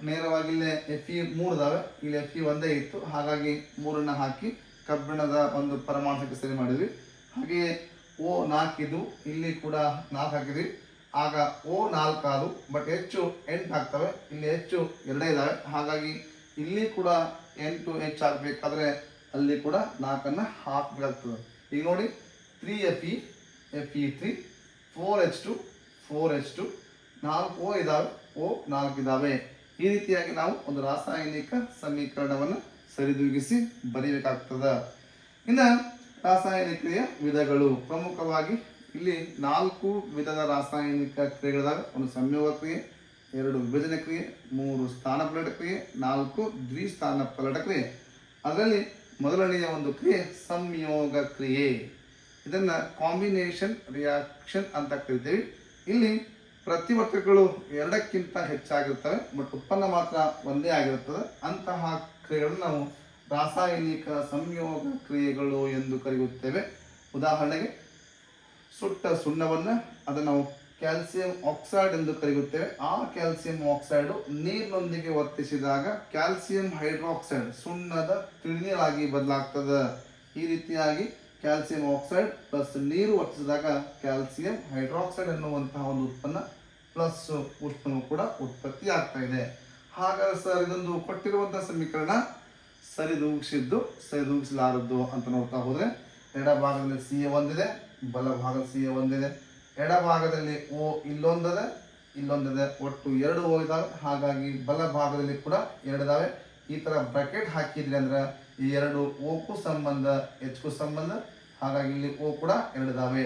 ನೇರವಾಗಿ ಇಲ್ಲೇ Fe3 ಇದಾವೆ, ಇಲ್ಲಿ Fe ಒಂದೇ ಇತ್ತು, ಹಾಗಾಗಿ 3 ಹಾಕಿ ಕಬ್ಬಿಣದ ಒಂದು ಪರಮಾಣು ಸಂಖ್ಯೆ ಸರಿ ಮಾಡಿದ್ವಿ. ಹಾಗೆಯೇ O4 ಇದು, ಇಲ್ಲಿ ಕೂಡ 4 ಹಾಕಿದ್ವಿ, ಆಗ O4 ಆದು, ಬಟ್ ಹೆಚ್ಚು 8 ಆಗ್ತವೆ, ಇಲ್ಲಿ ಹೆಚ್ಚು 2 ಇದ್ದಾವೆ. ಹಾಗಾಗಿ ಇಲ್ಲಿ ಕೂಡ 8 ಹೆಚ್ಚು ಹಾಕಬೇಕಾದ್ರೆ ಅಲ್ಲಿ ಕೂಡ 4 ಹಾಕಬೇಕಾಗ್ತದೆ. ಈಗ ನೋಡಿ 3Fe, Fe3, 4H2, 4H2, 4 O ಇದ್ದಾವೆ, O4 ಇದ್ದಾವೆ. ಈ ರೀತಿಯಾಗಿ ನಾವು ಒಂದು ರಾಸಾಯನಿಕ ಸಮೀಕರಣವನ್ನು ಸರಿದೂಗಿಸಿ ಬರೀಬೇಕಾಗ್ತದೆ. ಇನ್ನು ರಾಸಾಯನಿಕ ವಿಧಗಳು ಪ್ರಮುಖವಾಗಿ ಇಲ್ಲಿ 4 ವಿಧದ ರಾಸಾಯನಿಕ ಕ್ರಿಯೆಗಳಿದಾವೆ. ಒಂದು ಸಂಯೋಗ ಕ್ರಿಯೆ, 2 ವಿಭಜನೆ ಕ್ರಿಯೆ, 3 ಸ್ಥಾನಪಲ್ಲಟ ಕ್ರಿಯೆ, 4 ದ್ವಿಸ್ಥಾನಪಲ್ಲಟ ಕ್ರಿಯೆ. ಅದರಲ್ಲಿ ಮೊದಲನೆಯ ಒಂದು ಕ್ರಿಯೆ ಸಂಯೋಗ ಕ್ರಿಯೆ. ಇದನ್ನು ಕಾಂಬಿನೇಷನ್ ರಿಯಾಕ್ಷನ್ ಅಂತ ಕರಿತೀವಿ. ಇಲ್ಲಿ ಪ್ರತಿವರ್ತಕಗಳು ಎರಡಕ್ಕಿಂತ ಹೆಚ್ಚಾಗಿರ್ತವೆ, ಬಟ್ ಉತ್ಪನ್ನ ಮಾತ್ರ ಒಂದೇ ಆಗಿರುತ್ತದೆ. ಅಂತಹ ಕ್ರಿಯೆಗಳನ್ನು ನಾವು ರಾಸಾಯನಿಕ ಸಂಯೋಗ ಕ್ರಿಯೆಗಳು ಎಂದು ಕರೆಯುತ್ತೇವೆ. ಉದಾಹರಣೆಗೆ ಸುಟ್ಟ ಸುಣ್ಣವನ್ನು ಅದನ್ನು ನಾವು ಕ್ಯಾಲ್ಸಿಯಂ ಆಕ್ಸೈಡ್ ಎಂದು ಕರೆಯುತ್ತೇವೆ. ಆ ಕ್ಯಾಲ್ಸಿಯಂ ಆಕ್ಸೈಡು ನೀರಿನೊಂದಿಗೆ ವರ್ತಿಸಿದಾಗ ಕ್ಯಾಲ್ಸಿಯಂ ಹೈಡ್ರಾಕ್ಸೈಡ್ ಸುಣ್ಣದ ತಿಳಿನೀರಾಗಿ ಬದಲಾಗ್ತದೆ. ಈ ರೀತಿಯಾಗಿ ಕ್ಯಾಲ್ಸಿಯಂ ಆಕ್ಸೈಡ್ ಪ್ಲಸ್ ನೀರು ವರ್ತಿಸಿದಾಗ ಕ್ಯಾಲ್ಸಿಯಂ ಹೈಡ್ರಾಕ್ಸೈಡ್ ಎನ್ನುವಂತಹ ಒಂದು ಉತ್ಪನ್ನ ಪ್ಲಸ್ ಉಷ್ಣವು ಕೂಡ ಉತ್ಪತ್ತಿ ಆಗ್ತಾ ಇದೆ. ಹಾಗಾದ್ರೆ ಸರ್ ಇದೊಂದು ಕೊಟ್ಟಿರುವಂತಹ ಸಮೀಕರಣ ಸರಿದೂಗಿಸಿದ್ದು ಸರಿದೂಗಿಸಲಾರದ್ದು ಅಂತ ನೋಡ್ತಾ ಹೋದ್ರೆ, ಎಡಭಾಗದಲ್ಲಿ CA ಒಂದಿದೆ, ಬಲಭಾಗದ CA ಒಂದಿದೆ. ಎಡಭಾಗದಲ್ಲಿ O ಇಲ್ಲೊಂದಿದೆ, ಒಟ್ಟು 2 O ಇದಾವೆ. ಹಾಗಾಗಿ ಬಲಭಾಗದಲ್ಲಿ ಕೂಡ 2 ಇದಾವೆ. ಈ ತರ ಬ್ರಾಕೆಟ್ ಹಾಕಿದ್ರಿ ಅಂದ್ರೆ ಈ 2 O ಕ್ಕೂ ಸಂಬಂಧ, H ಕ್ಕೂ ಸಂಬಂಧ. ಹಾಗಾಗಿ ಇಲ್ಲಿ O ಕೂಡ 2 ಇದಾವೆ.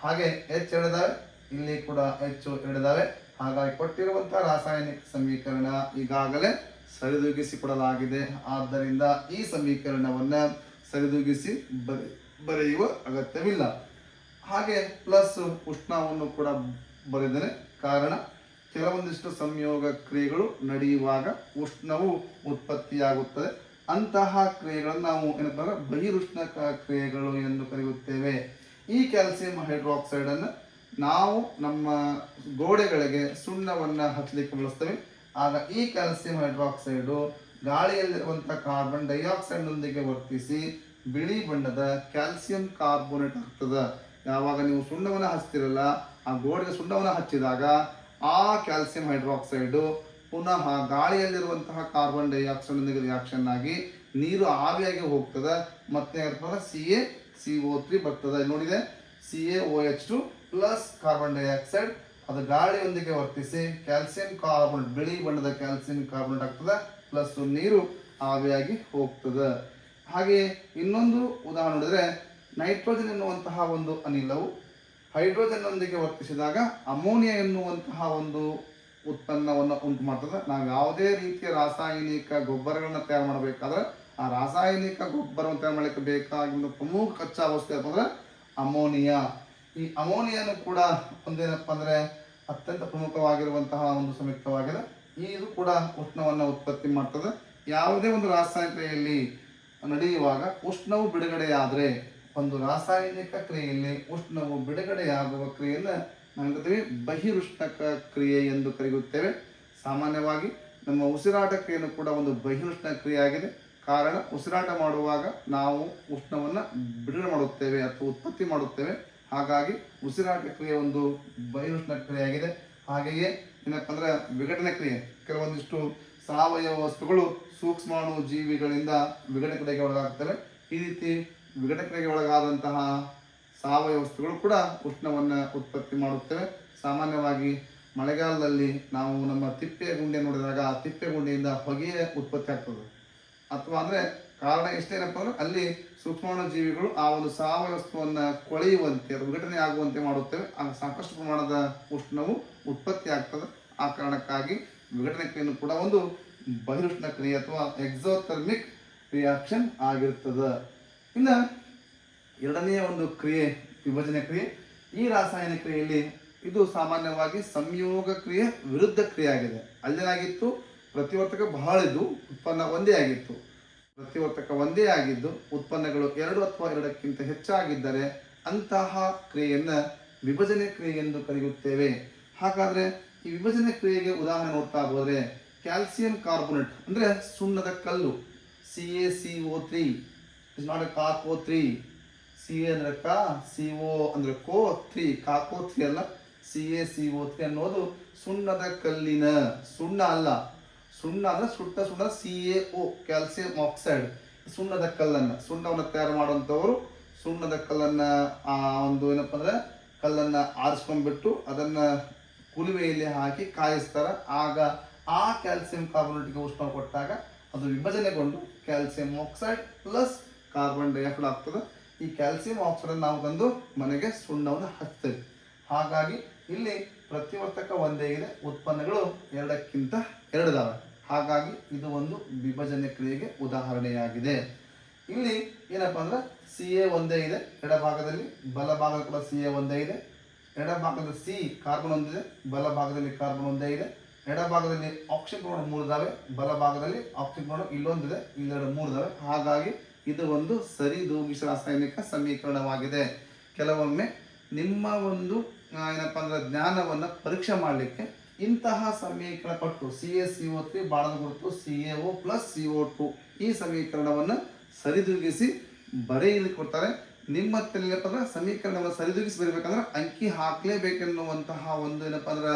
ಹಾಗೆ H 2 ಇದಾವೆ, ಇಲ್ಲಿ ಕೂಡ H 2 ಇದಾವೆ. ಹಾಗಾಗಿ ಕೊಟ್ಟಿರುವಂತಹ ರಾಸಾಯನಿಕ ಸಮೀಕರಣ ಈಗಾಗಲೇ ಸರಿದೂಗಿಸಿ ಕೊಡಲಾಗಿದೆ. ಆದ್ದರಿಂದ ಈ ಸಮೀಕರಣವನ್ನ ಸರಿದೂಗಿಸಿ ಬರೆಯುವ ಅಗತ್ಯವಿಲ್ಲ. ಹಾಗೆ ಪ್ಲಸ್ ಉಷ್ಣವನ್ನು ಕೂಡ ಬರೆದರೆ, ಕಾರಣ ಕೆಲವೊಂದಿಷ್ಟು ಸಂಯೋಗ ಕ್ರಿಯೆಗಳು ನಡೆಯುವಾಗ ಉಷ್ಣವು ಉತ್ಪತ್ತಿಯಾಗುತ್ತದೆ. ಅಂತಹ ಕ್ರಿಯೆಗಳನ್ನು ನಾವು ಏನಪ್ಪ ಅಂದ್ರೆ ಬಹಿರುಷ್ಣಕ ಕ್ರಿಯೆಗಳು ಎಂದು ಕರೆಯುತ್ತೇವೆ. ಈ ಕ್ಯಾಲ್ಸಿಯಂ ಹೈಡ್ರಾಕ್ಸೈಡ್ ಅನ್ನು ನಾವು ನಮ್ಮ ಗೋಡೆಗಳಿಗೆ ಸುಣ್ಣವನ್ನು ಹಚ್ಚಲಿಕ್ಕೆ ಬಳಸ್ತೇವೆ. ಆಗ ಈ ಕ್ಯಾಲ್ಸಿಯಂ ಹೈಡ್ರಾಕ್ಸೈಡು ಗಾಳಿಯಲ್ಲಿರುವಂತಹ ಕಾರ್ಬನ್ ಡೈಆಕ್ಸೈಡ್ನೊಂದಿಗೆ ವರ್ತಿಸಿ ಬಿಳಿ ಬಣ್ಣದ ಕ್ಯಾಲ್ಸಿಯಂ ಕಾರ್ಬೋನೇಟ್ ಆಗ್ತದೆ. ಯಾವಾಗ ನೀವು ಸುಣ್ಣವನ್ನು ಹಚ್ತಿರಲ್ಲ, ಆ ಗೋಡೆಗೆ ಸುಣ್ಣವನ್ನು ಹಚ್ಚಿದಾಗ ಆ ಕ್ಯಾಲ್ಸಿಯಂ ಹೈಡ್ರಾಕ್ಸೈಡು ಪುನಃ ಗಾಳಿಯಲ್ಲಿರುವಂತಹ ಕಾರ್ಬನ್ ಡೈಆಕ್ಸೈಡ್ನೊಂದಿಗೆ ರಿಯಾಕ್ಷನ್ ಆಗಿ ನೀರು ಆವಿಯಾಗಿ ಹೋಗ್ತದೆ. ಮತ್ತೆ CaCO3 ಬರ್ತದೆ. ನೋಡಿದೆ, CaOH2 ಪ್ಲಸ್ ಕಾರ್ಬನ್ ಡೈಆಕ್ಸೈಡ್ ಅದು ಗಾಳಿಯೊಂದಿಗೆ ವರ್ತಿಸಿ ಕ್ಯಾಲ್ಸಿಯಂ ಕಾರ್ಬೋನೇಟ್, ಬಿಳಿ ಬಣ್ಣದ ಕ್ಯಾಲ್ಸಿಯಂ ಕಾರ್ಬೋನೇಟ್ ಆಗ್ತದೆ, ಪ್ಲಸ್ ನೀರು ಆವಿಯಾಗಿ ಹೋಗ್ತದೆ. ಹಾಗೆ ಇನ್ನೊಂದು ಉದಾಹರಣೆ ನೋಡಿದ್ರೆ, ನೈಟ್ರೋಜನ್ ಎನ್ನುವಂತಹ ಒಂದು ಅನಿಲವು ಹೈಡ್ರೋಜನ್ನೊಂದಿಗೆ ವರ್ತಿಸಿದಾಗ ಅಮೋನಿಯಾ ಎನ್ನುವಂತಹ ಒಂದು ಉತ್ಪನ್ನವನ್ನು ಉಂಟು ಮಾಡ್ತದೆ. ನಾವು ಯಾವುದೇ ರೀತಿಯ ರಾಸಾಯನಿಕ ಗೊಬ್ಬರಗಳನ್ನ ತಯಾರು ಮಾಡಬೇಕಾದ್ರೆ ಆ ರಾಸಾಯನಿಕ ಗೊಬ್ಬರವನ್ನು ತಯಾರು ಮಾಡಲಿಕ್ಕೆ ಬೇಕಾಗಿರುವ ಪ್ರಮುಖ ಕಚ್ಚಾ ವಸ್ತು ಯಾಕಂದ್ರೆ ಅಮೋನಿಯಾ. ಈ ಅಮೋನಿಯಾನು ಕೂಡ ಒಂದೇನಪ್ಪ ಅಂದ್ರೆ ಅತ್ಯಂತ ಪ್ರಮುಖವಾಗಿರುವಂತಹ ಒಂದು ಸಂಯುಕ್ತವಾಗಿದೆ. ಇದು ಕೂಡ ಉಷ್ಣವನ್ನು ಉತ್ಪತ್ತಿ ಮಾಡ್ತದೆ. ಯಾವುದೇ ಒಂದು ರಾಸಾಯನಿಕೆಯಲ್ಲಿ ನಡೆಯುವಾಗ ಉಷ್ಣವು ಬಿಡುಗಡೆಯಾದರೆ, ಒಂದು ರಾಸಾಯನಿಕ ಕ್ರಿಯೆಯಲ್ಲಿ ಉಷ್ಣವು ಬಿಡುಗಡೆಯಾಗುವ ಕ್ರಿಯೆಯನ್ನು ನಾವು ಬಹಿರುಷ್ಣಕ ಕ್ರಿಯೆ ಎಂದು ಕರೆಯುತ್ತೇವೆ. ಸಾಮಾನ್ಯವಾಗಿ ನಮ್ಮ ಉಸಿರಾಟ ಕ್ರಿಯೆಯನ್ನು ಕೂಡ ಒಂದು ಬಹಿರುಷ್ಣ ಕ್ರಿಯೆಯಾಗಿದೆ. ಕಾರಣ ಉಸಿರಾಟ ಮಾಡುವಾಗ ನಾವು ಉಷ್ಣವನ್ನು ಬಿಡುಗಡೆ ಮಾಡುತ್ತೇವೆ ಅಥವಾ ಉತ್ಪತ್ತಿ ಮಾಡುತ್ತೇವೆ. ಹಾಗಾಗಿ ಉಸಿರಾಟ ಕ್ರಿಯೆ ಒಂದು ಬಹಿರುಷ್ಣ ಕ್ರಿಯೆಯಾಗಿದೆ. ಹಾಗೆಯೇ ಏನಪ್ಪ ಅಂದ್ರೆ ವಿಘಟನೆ ಕ್ರಿಯೆ, ಕೆಲವೊಂದಿಷ್ಟು ಸಾವಯವ ವಸ್ತುಗಳು ಸೂಕ್ಷ್ಮಾಣು ಜೀವಿಗಳಿಂದ ವಿಘಟನೆಗೆ ಒಳಗಾಗ್ತವೆ. ಈ ರೀತಿ ವಿಘಟನೆಗೆ ಒಳಗಾದಂತಹ ಸಾವಯವ ವಸ್ತುಗಳು ಕೂಡ ಉಷ್ಣವನ್ನು ಉತ್ಪತ್ತಿ ಮಾಡುತ್ತವೆ. ಸಾಮಾನ್ಯವಾಗಿ ಮಳೆಗಾಲದಲ್ಲಿ ನಾವು ನಮ್ಮ ತಿಪ್ಪೆ ಗುಂಡಿ ನೋಡಿದಾಗ ಆ ತಿಪ್ಪೆ ಗುಂಡಿಯಿಂದ ಹೊಗೆಯ ಉತ್ಪತ್ತಿ ಆಗ್ತದೆ. ಅಥವಾ ಅಂದರೆ ಕಾರಣ ಎಷ್ಟೇನಪ್ಪ ಅಂದ್ರೆ ಅಲ್ಲಿ ಸೂಕ್ಷ್ಮಾಣು ಜೀವಿಗಳು ಆ ಒಂದು ಸಾವಯವ ವಸ್ತುವನ್ನು ಕೊಳೆಯುವಂತೆ ಅಥವಾ ವಿಘಟನೆ ಆಗುವಂತೆ ಮಾಡುತ್ತವೆ. ಆಗ ಸಾಕಷ್ಟು ಪ್ರಮಾಣದ ಉಷ್ಣವು ಉತ್ಪತ್ತಿ ಆಗ್ತದೆ. ಆ ಕಾರಣಕ್ಕಾಗಿ ವಿಘಟನೆ ಕ್ರಿಯೆಯನ್ನು ಕೂಡ ಒಂದು ಬಹಿರುಷ್ಣ ಕ್ರಿಯೆ ಅಥವಾ ಎಕ್ಸೋಥರ್ಮಿಕ್ ರಿಯಾಕ್ಷನ್ ಆಗಿರ್ತದೆ. ಇನ್ನು ಎರಡನೆಯ ಒಂದು ಕ್ರಿಯೆ ವಿಭಜನೆ ಕ್ರಿಯೆ. ಈ ರಾಸಾಯನಿಕ ಕ್ರಿಯೆಯಲ್ಲಿ ಇದು ಸಾಮಾನ್ಯವಾಗಿ ಸಂಯೋಗ ಕ್ರಿಯೆ ವಿರುದ್ಧ ಕ್ರಿಯೆ ಆಗಿದೆ. ಅಲ್ಲೇನಾಗಿತ್ತು, ಪ್ರತಿವರ್ತಕ ಬಹಳ ಇದ್ದು ಉತ್ಪನ್ನ ಒಂದೇ ಆಗಿತ್ತು. ಪ್ರತಿವರ್ತಕ ಒಂದೇ ಆಗಿದ್ದು ಉತ್ಪನ್ನಗಳು 2 ಅಥವಾ 2ಕ್ಕಿಂತ ಹೆಚ್ಚಾಗಿದ್ದರೆ ಅಂತಹ ಕ್ರಿಯೆಯನ್ನು ವಿಭಜನೆ ಕ್ರಿಯೆ ಎಂದು ಕರೆಯುತ್ತೇವೆ. ಹಾಗಾದ್ರೆ ಈ ವಿಭಜನೆ ಕ್ರಿಯೆಗೆ ಉದಾಹರಣೆ ನೋಡ್ತಾ ಹೋದರೆ, ಕ್ಯಾಲ್ಸಿಯಂ ಕಾರ್ಬೋನೇಟ್ ಅಂದ್ರೆ ಸುಣ್ಣದ ಕಲ್ಲು CaCO3 ಇಸ್ ನಾಟ್ ಎ ಕಾಕೋ3. Ca ಅಂದ್ರೆ ಕ, CO ಅಂದ್ರೆ ಕೋ, 3 ಕಾಕೋ3 ಅಲ್ಲ. CaCO3 ಅನ್ನೋದು ಸುಣ್ಣದ ಕಲ್ಲಿನ ಸುಣ್ಣ ಅಲ್ಲ. ಸುಣ್ಣ ಅಂದ್ರೆ ಸುಟ್ಟ ಸುಣ್ಣ CaO ಕ್ಯಾಲ್ಸಿಯಂ ಆಕ್ಸೈಡ್. ಸುಣ್ಣದ ಸುಣ್ಣವನ್ನು ತಯಾರು ಮಾಡುವಂಥವರು ಸುಣ್ಣದ ಕಲ್ಲನ್ನು ಆ ಒಂದು ಏನಪ್ಪ ಅಂದ್ರೆ ಕಲ್ಲನ್ನು ಆರಿಸ್ಕೊಂಡ್ಬಿಟ್ಟು ಅದನ್ನು ಕುಲುಮೆಯಲ್ಲಿ ಹಾಕಿ ಕಾಯಿಸ್ತಾರೆ. ಆಗ ಆ ಕ್ಯಾಲ್ಸಿಯಂ ಕಾರ್ಬೋನೇಟ್ಗೆ ಉಷ್ಣ ಕೊಟ್ಟಾಗ ಅದು ವಿಭಜನೆಗೊಂಡು calcium oxide plus carbon dioxide ಆಗ್ತದೆ. ಈ ಕ್ಯಾಲ್ಸಿಯಂ ಆಕ್ಸೈಡ್ ನಾವು ತಂದು ಮನೆಗೆ ಸುಣ್ಣವನ್ನು ಹಚ್ತೇವೆ. ಹಾಗಾಗಿ ಇಲ್ಲಿ ಪ್ರತಿವರ್ತಕ ಒಂದೇ ಇದೆ, ಉತ್ಪನ್ನಗಳು 2ಕ್ಕಿಂತ 2 ಇದಾವೆ. ಹಾಗಾಗಿ ಇದು ಒಂದು ವಿಭಜನೆ ಕ್ರಿಯೆಗೆ ಉದಾಹರಣೆಯಾಗಿದೆ. ಇಲ್ಲಿ ಏನಪ್ಪಾ ಅಂದ್ರೆ CA ಒಂದೇ ಇದೆ ಎಡಭಾಗದಲ್ಲಿ, ಬಲಭಾಗದಲ್ಲಿ ಕೂಡ CA ಒಂದೇ ಇದೆ. ಎಡಭಾಗದಲ್ಲಿ C ಕಾರ್ಬನ್ ಒಂದಿದೆ, ಬಲಭಾಗದಲ್ಲಿ ಕಾರ್ಬನ್ ಒಂದೇ ಇದೆ. ಎಡಭಾಗದಲ್ಲಿ ಆಕ್ಸಿಜನ್ ಪರಮಾಣು 3 ಇದಾವೆ, ಬಲಭಾಗದಲ್ಲಿ ಆಕ್ಸಿಜನ್ ಪರಮಾಣು ಇಲ್ಲೊಂದಿದೆ, ಇಲ್ಲೆರಡು 3 ಇದಾವೆ. ಹಾಗಾಗಿ ಇದು ಒಂದು ಸರಿದೂಗಿಸುವ ರಾಸಾಯನಿಕ ಸಮೀಕರಣವಾಗಿದೆ. ಕೆಲವೊಮ್ಮೆ ನಿಮ್ಮ ಒಂದು ಏನಪ್ಪಾ ಅಂದ್ರೆ ಜ್ಞಾನವನ್ನ ಪರೀಕ್ಷೆ ಮಾಡಲಿಕ್ಕೆ ಇಂತಹ ಸಮೀಕರಣ ಕೊಟ್ಟು CaCO3 ಬಾಣದ ಗುರುತು CaO ಪ್ಲಸ್ CO2 ಈ ಸಮೀಕರಣವನ್ನು ಸರಿದೂಗಿಸಿ ಬರೆಯಲಿಕ್ಕೆ ಕೊಡ್ತಾರೆ. ನಿಮ್ಮ ಏನಪ್ಪ ಅಂದ್ರೆ ಸಮೀಕರಣವನ್ನು ಸರಿದೂಗಿಸಿ ಬರೀಬೇಕಂದ್ರೆ ಅಂಕಿ ಹಾಕಲೇಬೇಕೆನ್ನುವಂತಹ ಒಂದು ಏನಪ್ಪ ಅಂದ್ರೆ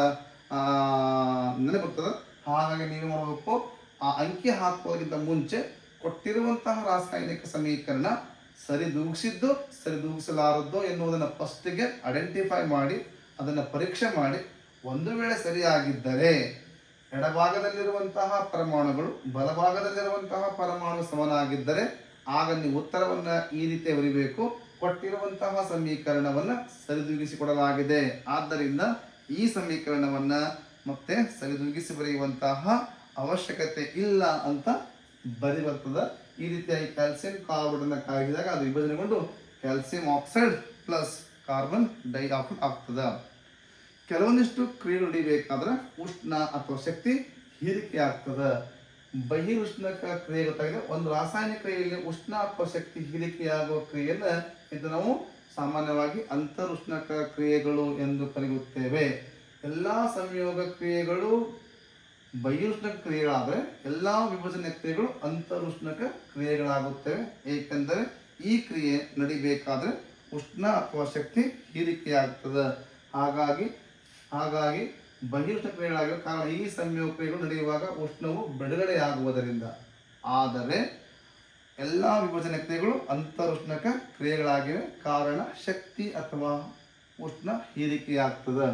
ನೆನಪಿರ್ತದೆ. ಹಾಗಾಗಿ ನೀವು ಮಾಡಬೇಕು, ಆ ಅಂಕಿ ಹಾಕುವುದಕ್ಕಿಂತ ಮುಂಚೆ ಕೊಟ್ಟಿರುವಂತಹ ರಾಸಾಯನಿಕ ಸಮೀಕರಣ ಸರಿದೂಗಿಸಿದ್ದು ಸರಿದೂಗಿಸಲಾರದ್ದು ಎನ್ನುವುದನ್ನು ಫಸ್ಟಿಗೆ ಐಡೆಂಟಿಫೈ ಮಾಡಿ ಅದನ್ನು ಪರೀಕ್ಷೆ ಮಾಡಿ, ಒಂದು ವೇಳೆ ಸರಿಯಾಗಿದ್ದರೆ ಎಡಭಾಗದಲ್ಲಿರುವಂತಹ ಪರಮಾಣುಗಳು ಬಲಭಾಗದಲ್ಲಿರುವಂತಹ ಪರಮಾಣು ಸಮನಾಗಿದ್ದರೆ ಆಗ ನೀವು ಉತ್ತರವನ್ನ ಈ ರೀತಿ ಬರೀಬೇಕು, ಕೊಟ್ಟಿರುವಂತಹ ಸಮೀಕರಣವನ್ನ ಸರಿದೂಗಿಸಿಕೊಡಲಾಗಿದೆ, ಆದ್ದರಿಂದ ಈ ಸಮೀಕರಣವನ್ನ ಮತ್ತೆ ಸರಿದೂಗಿಸಿ ಬರೆಯುವಂತಹ ಅವಶ್ಯಕತೆ ಇಲ್ಲ ಅಂತ ಬರ್ತದೆ. ಈ ರೀತಿಯಾಗಿ ಕ್ಯಾಲ್ಸಿಯಂ ಕಾರ್ಬೈಡ್ ಅನ್ನು ಕಾಯಿಸಿದಾಗ ಅದು ವಿಭಜನೆಗೊಂಡು calcium oxide plus carbon dioxide ಆಗ್ತದೆ. ಕೆಲವೊಂದಿಷ್ಟು ಕ್ರಿಯೆಗಳು ನಡಿಬೇಕಾದ್ರೆ ಉಷ್ಣ ಅಥವಾ ಶಕ್ತಿ ಹೀರಿಕೆ ಆಗ್ತದೆ. ಬಹಿರುಷ್ಣಕ ಕ್ರಿಯೆ ಗೊತ್ತಾಗಿದೆ. ಒಂದು ರಾಸಾಯನಿಕ ಕ್ರಿಯೆಯಲ್ಲಿ ಉಷ್ಣ ಅಥವಾ ಶಕ್ತಿ ಹೀರಿಕೆಯಾಗುವ ಕ್ರಿಯೆಯನ್ನ ಇದು ನಾವು ಸಾಮಾನ್ಯವಾಗಿ ಅಂತರುಷ್ಣಕ ಕ್ರಿಯೆಗಳು ಎಂದು ಕರೆಯುತ್ತೇವೆ. ಎಲ್ಲಾ ಸಂಯೋಗ ಕ್ರಿಯೆಗಳು ಬಹಿರುಷ್ಣಕ ಕ್ರಿಯೆಗಳಾದರೆ ಎಲ್ಲಾ ವಿಭಜನೆ ಕ್ರಿಯೆಗಳು ಅಂತರುಷ್ಣಕ ಕ್ರಿಯೆಗಳಾಗುತ್ತವೆ. ಏಕೆಂದರೆ ಈ ಕ್ರಿಯೆ ನಡಿಬೇಕಾದ್ರೆ ಉಷ್ಣ ಅಥವಾ ಶಕ್ತಿ ಹೀರಿಕೆಯಾಗ್ತದೆ. ಹಾಗಾಗಿ ಬಹಿರುಷ್ಣ ಕ್ರಿಯೆಗಳಾಗಿವೆ. ಕಾರಣ ಈ ಸಂಯೋಗ ಕ್ರಿಯೆಗಳು ನಡೆಯುವಾಗ ಉಷ್ಣವು ಬಿಡುಗಡೆಯಾಗುವುದರಿಂದ. ಆದರೆ ಎಲ್ಲ ವಿಭಜನೆ ಕ್ರಿಯೆಗಳು ಅಂತರುಷ್ಣಕ ಕ್ರಿಯೆಗಳಾಗಿವೆ, ಕಾರಣ ಶಕ್ತಿ ಅಥವಾ ಉಷ್ಣ ಹೀರಿಕೆಯಾಗ್ತದೆ.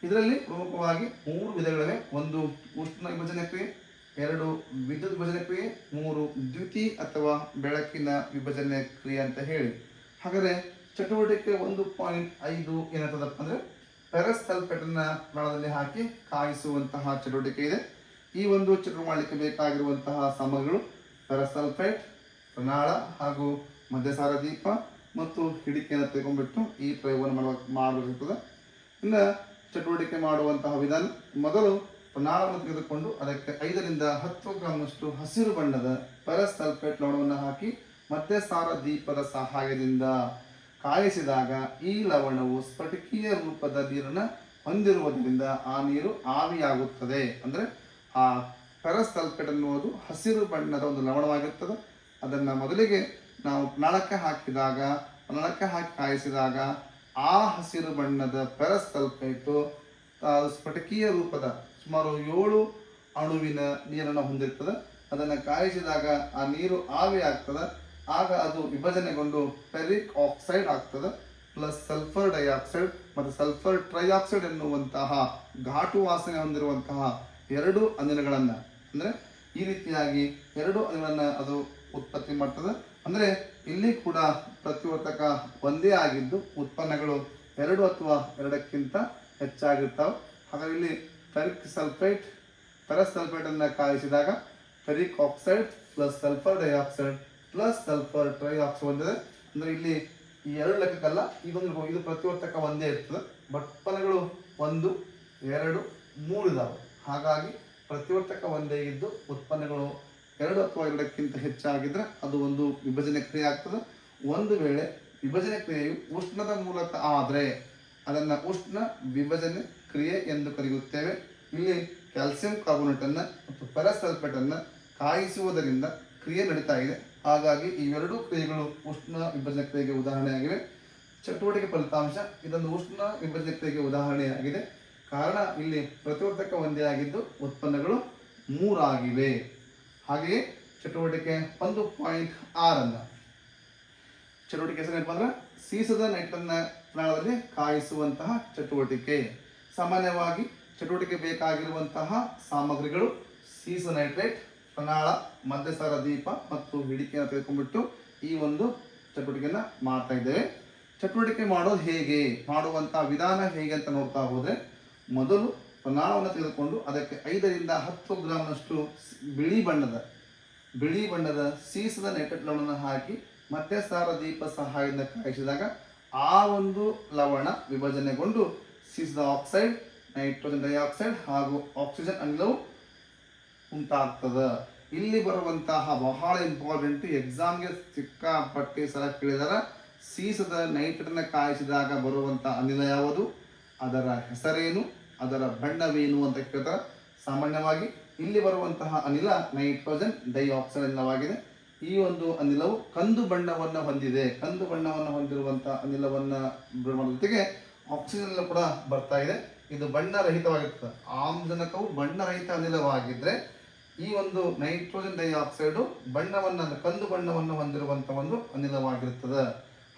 ಇದರಲ್ಲಿ ಪ್ರಮುಖವಾಗಿ 3 ವಿಧಗಳಿವೆ. ಒಂದು ಉಷ್ಣ ವಿಭಜನೆ ಕ್ರಿಯೆ, 2 ವಿದ್ಯುತ್ ವಿಭಜನೆ ಕ್ರಿಯೆ, 3 ದ್ಯುತಿ ಅಥವಾ ಬೆಳಕಿನ ವಿಭಜನೆ ಕ್ರಿಯೆ ಅಂತ ಹೇಳಿ. ಹಾಗಾದರೆ ಚಟುವಟಿಕೆ 1.5 ಏನಂತದಪ್ಪ ಅಂದ್ರೆ ಫೆರಸ್ ಸಲ್ಫೇಟ್ ಅನ್ನ ಪ್ರಾಣದಲ್ಲಿ ಹಾಕಿ ಕಾಯಿಸುವಂತಹ ಚಟುವಟಿಕೆ ಇದೆ. ಈ ಒಂದು ಚಟುವಟಿಕೆ ಮಾಡಲಿಕ್ಕೆ ಬೇಕಾಗಿರುವಂತಹ ಸಾಮಗ್ರಿಗಳು ಫೆರಸ್ ಸಲ್ಫೇಟ್, ಪ್ರಣಾಳ ಹಾಗೂ ಮಧ್ಯಸಾರ ದೀಪ ಮತ್ತು ಹಿಡಿಕೆಯನ್ನು ತೆಗೆದುಕೊಂಡ್ಬಿಟ್ಟು ಈ ಪ್ರಯೋಗವನ್ನು ಮಾಡಬೇಕಾಗುತ್ತದೆ. ಇನ್ನು ಚಟುವಟಿಕೆ ಮಾಡುವಂತಹ ವಿಧಾನ, ಮೊದಲು ಪ್ರಣಾಳವನ್ನು ತೆಗೆದುಕೊಂಡು ಅದಕ್ಕೆ 5 ರಿಂದ 10 ಗ್ರಾಂನಷ್ಟು ಹಸಿರು ಬಣ್ಣದ ಫೆರಸ್ ಸಲ್ಫೇಟ್ ಲವಣವನ್ನು ಹಾಕಿ ಮಧ್ಯಸಾರ ದೀಪದ ಸಹಾಯದಿಂದ ಕಾಯಿಸಿದಾಗ ಈ ಲವಣವು ಸ್ಫಟಿಕೀಯ ರೂಪದ ನೀರನ್ನು ಹೊಂದಿರುವುದರಿಂದ ಆ ನೀರು ಆವಿಯಾಗುತ್ತದೆ. ಅಂದರೆ ಆ ಫೆರಸ್ ಸಲ್ಫೇಟ್ ಅನ್ನುವುದು ಹಸಿರು ಬಣ್ಣದ ಒಂದು ಲವಣವಾಗಿರ್ತದೆ. ಅದನ್ನು ಮೊದಲಿಗೆ ನಾವು ಪ್ರಣಾಳಕ್ಕೆ ಹಾಕಿ ಕಾಯಿಸಿದಾಗ ಆ ಹಸಿರು ಬಣ್ಣದ ಫೆರಸ್ ಸಲ್ಫೇಟು ಸ್ಫಟಿಕೀಯ ರೂಪದ ಸುಮಾರು 7 ಅಣುವಿನ ನೀರನ್ನು ಹೊಂದಿರ್ತದೆ. ಅದನ್ನು ಕಾಯಿಸಿದಾಗ ಆ ನೀರು ಆವಿ ಆಗ್ತದೆ. ಆಗ ಅದು ವಿಭಜನೆಗೊಂಡು ಫೆರಿಕ್ ಆಕ್ಸೈಡ್ ಆಗ್ತದೆ, ಪ್ಲಸ್ ಸಲ್ಫರ್ ಡೈಆಕ್ಸೈಡ್ ಮತ್ತು ಸಲ್ಫರ್ ಟ್ರೈಆಕ್ಸೈಡ್ ಎನ್ನುವಂತಹ ಘಾಟು ವಾಸನೆ ಹೊಂದಿರುವಂತಹ 2 ಅನಿಲಗಳನ್ನು, ಅಂದರೆ ಈ ರೀತಿಯಾಗಿ 2 ಅನಿಲಗಳನ್ನು ಅದು ಉತ್ಪತ್ತಿ ಮಾಡ್ತದೆ. ಅಂದರೆ ಇಲ್ಲಿ ಕೂಡ ಪ್ರತಿವರ್ತಕ ಒಂದೇ ಆಗಿದ್ದು ಉತ್ಪನ್ನಗಳು 2 ಅಥವಾ 2ಕ್ಕಿಂತ ಹೆಚ್ಚಾಗಿರ್ತಾವೆ. ಹಾಗಾಗಿ ಇಲ್ಲಿ ಫೆರಸ್ ಸಲ್ಫೇಟ್ ಅನ್ನು ಕಾಯಿಸಿದಾಗ ferric oxide plus sulphur dioxide plus sulphur trioxide ಹೊಂದಿದೆ. ಅಂದರೆ ಇಲ್ಲಿ ಈ 2 ಲೆಕ್ಕಕ್ಕಲ್ಲ, ಇದು ಪ್ರತಿವರ್ತಕ ಒಂದೇ ಇರ್ತದೆ. ಬಟ್ ಉತ್ಪನ್ನಗಳು 1, 2, 3 ಇದಾವೆ. ಹಾಗಾಗಿ ಪ್ರತಿವರ್ತಕ ಒಂದೇ ಇದ್ದು ಉತ್ಪನ್ನಗಳು 2 ಅಥವಾ 2ಕ್ಕಿಂತ ಹೆಚ್ಚಾಗಿದ್ರೆ ಅದು ಒಂದು ವಿಭಜನೆ ಕ್ರಿಯೆ ಆಗ್ತದೆ. ಒಂದು ವೇಳೆ ವಿಭಜನೆ ಕ್ರಿಯೆಯು ಉಷ್ಣದ ಮೂಲಕ ಆದರೆ ಅದನ್ನು ಉಷ್ಣ ವಿಭಜನೆ ಕ್ರಿಯೆ ಎಂದು ಕರೆಯುತ್ತೇವೆ. ಇಲ್ಲಿ ಕ್ಯಾಲ್ಸಿಯಂ ಕಾರ್ಬೋನೇಟ್ ಅನ್ನು ಮತ್ತು ಫೆರಸ್ ಸಲ್ಫೇಟ್ ಅನ್ನು ಕಾಯಿಸುವುದರಿಂದ ಕ್ರಿಯೆ ನಡೀತಾ ಇದೆ. ಹಾಗಾಗಿ ಈ 2 ಕ್ರಿಯೆಗಳು ಉಷ್ಣ ವಿಭಜನೆ ಕ್ರಿಯೆಗೆ ಉದಾಹರಣೆಯಾಗಿವೆ. ಚಟುವಟಿಕೆ ಫಲಿತಾಂಶ ಇದೊಂದು ಉಷ್ಣ ವಿಭಜನೆ ಕ್ರಿಯೆಗೆ ಉದಾಹರಣೆಯಾಗಿದೆ. ಕಾರಣ ಇಲ್ಲಿ ಪ್ರತಿವರ್ತಕ ಒಂದೇ ಆಗಿದ್ದು ಉತ್ಪನ್ನಗಳು 3 ಆಗಿವೆ. ಹಾಗೆಯೇ ಚಟುವಟಿಕೆ 1.6 ಚಟುವಟಿಕೆ ಹೆಸರೇನಪ್ಪ ಅಂದ್ರೆ ಸೀಸದ ನೈಟ್ರನ್ನ ಪ್ರಾಣದಲ್ಲಿ ಕಾಯಿಸುವಂತಹ ಚಟುವಟಿಕೆ. ಸಾಮಾನ್ಯವಾಗಿ ಚಟುವಟಿಕೆ ಬೇಕಾಗಿರುವಂತಹ ಸಾಮಗ್ರಿಗಳು ಸೀಸ ನೈಟ್ರೇಟ್, ಪ್ರಣಾಳ, ಮಧ್ಯಸಾರ ದೀಪ ಮತ್ತು ಹಿಡಿಕೆಯನ್ನು ತೆಗೆದುಕೊಂಡ್ಬಿಟ್ಟು ಈ ಒಂದು ಚಟುವಟಿಕೆಯನ್ನು ಮಾಡ್ತಾ ಇದ್ದೇವೆ. ಚಟುವಟಿಕೆ ಮಾಡೋದು ಹೇಗೆ, ಮಾಡುವಂತಹ ವಿಧಾನ ಹೇಗೆ ಅಂತ ನೋಡ್ತಾ ಹೋದರೆ, ಮೊದಲು ಪ್ರಣಾಳವನ್ನು ತೆಗೆದುಕೊಂಡು ಅದಕ್ಕೆ 5 ರಿಂದ 10 ಗ್ರಾಂನಷ್ಟು ಬಿಳಿ ಬಣ್ಣದ ಬಿಳಿ ಬಣ್ಣದ ಸೀಸದ ನೈಟ್ರೇಟ್ ಲವಣವನ್ನು ಹಾಕಿ ಮತ್ತೆ ಸಾರ ದೀಪ ಸಹಾಯದಿಂದ ಕಾಯಿಸಿದಾಗ ಆ ಒಂದು ಲವಣ ವಿಭಜನೆಗೊಂಡು ಸೀಸದ ಆಕ್ಸೈಡ್, ನೈಟ್ರೋಜನ್ ಡೈಆಕ್ಸೈಡ್ ಹಾಗೂ ಆಕ್ಸಿಜನ್ ಅನಿಲವು ಉಂಟಾಗ್ತದೆ. ಇಲ್ಲಿ ಬರುವಂತಹ ಬಹಳ ಇಂಪಾರ್ಟೆಂಟ್, ಎಕ್ಸಾಮ್ಗೆ ಸಿಕ್ಕಾಪಟ್ಟಿ ಸಲ ಕೇಳಿದರೆ ಸೀಸದ ನೈಟ್ರೇಟನ್ನು ಕಾಯಿಸಿದಾಗ ಬರುವಂಥ ಅನಿಲ ಯಾವುದು, ಅದರ ಹೆಸರೇನು, ಅದರ ಬಣ್ಣವೇನು ಅಂತ ಕೇಳ್ತಾರೆ. ಸಾಮಾನ್ಯವಾಗಿ ಇಲ್ಲಿ ಬರುವಂತಹ ಅನಿಲ ನೈಟ್ರೋಜನ್ ಡೈಆಕ್ಸೈಡ್ ಅನಿಲವಾಗಿದೆ. ಈ ಒಂದು ಅನಿಲವು ಕಂದು ಬಣ್ಣವನ್ನು ಹೊಂದಿದೆ. ಕಂದು ಬಣ್ಣವನ್ನು ಹೊಂದಿರುವಂತಹ ಅನಿಲವನ್ನು ಜೊತೆಗೆ ಆಕ್ಸಿಜನ್ ಕೂಡ ಬರ್ತಾ ಇದೆ. ಇದು ಬಣ್ಣರಹಿತವಾಗಿರ್ತದೆ. ಆಮ್ಲಜನಕವು ಬಣ್ಣರಹಿತ ಅನಿಲವಾಗಿದ್ದರೆ ಈ ಒಂದು ನೈಟ್ರೋಜನ್ ಡೈಆಕ್ಸೈಡು ಬಣ್ಣವನ್ನು, ಕಂದು ಬಣ್ಣವನ್ನು ಹೊಂದಿರುವಂಥ ಒಂದು ಅನಿಲವಾಗಿರುತ್ತದೆ.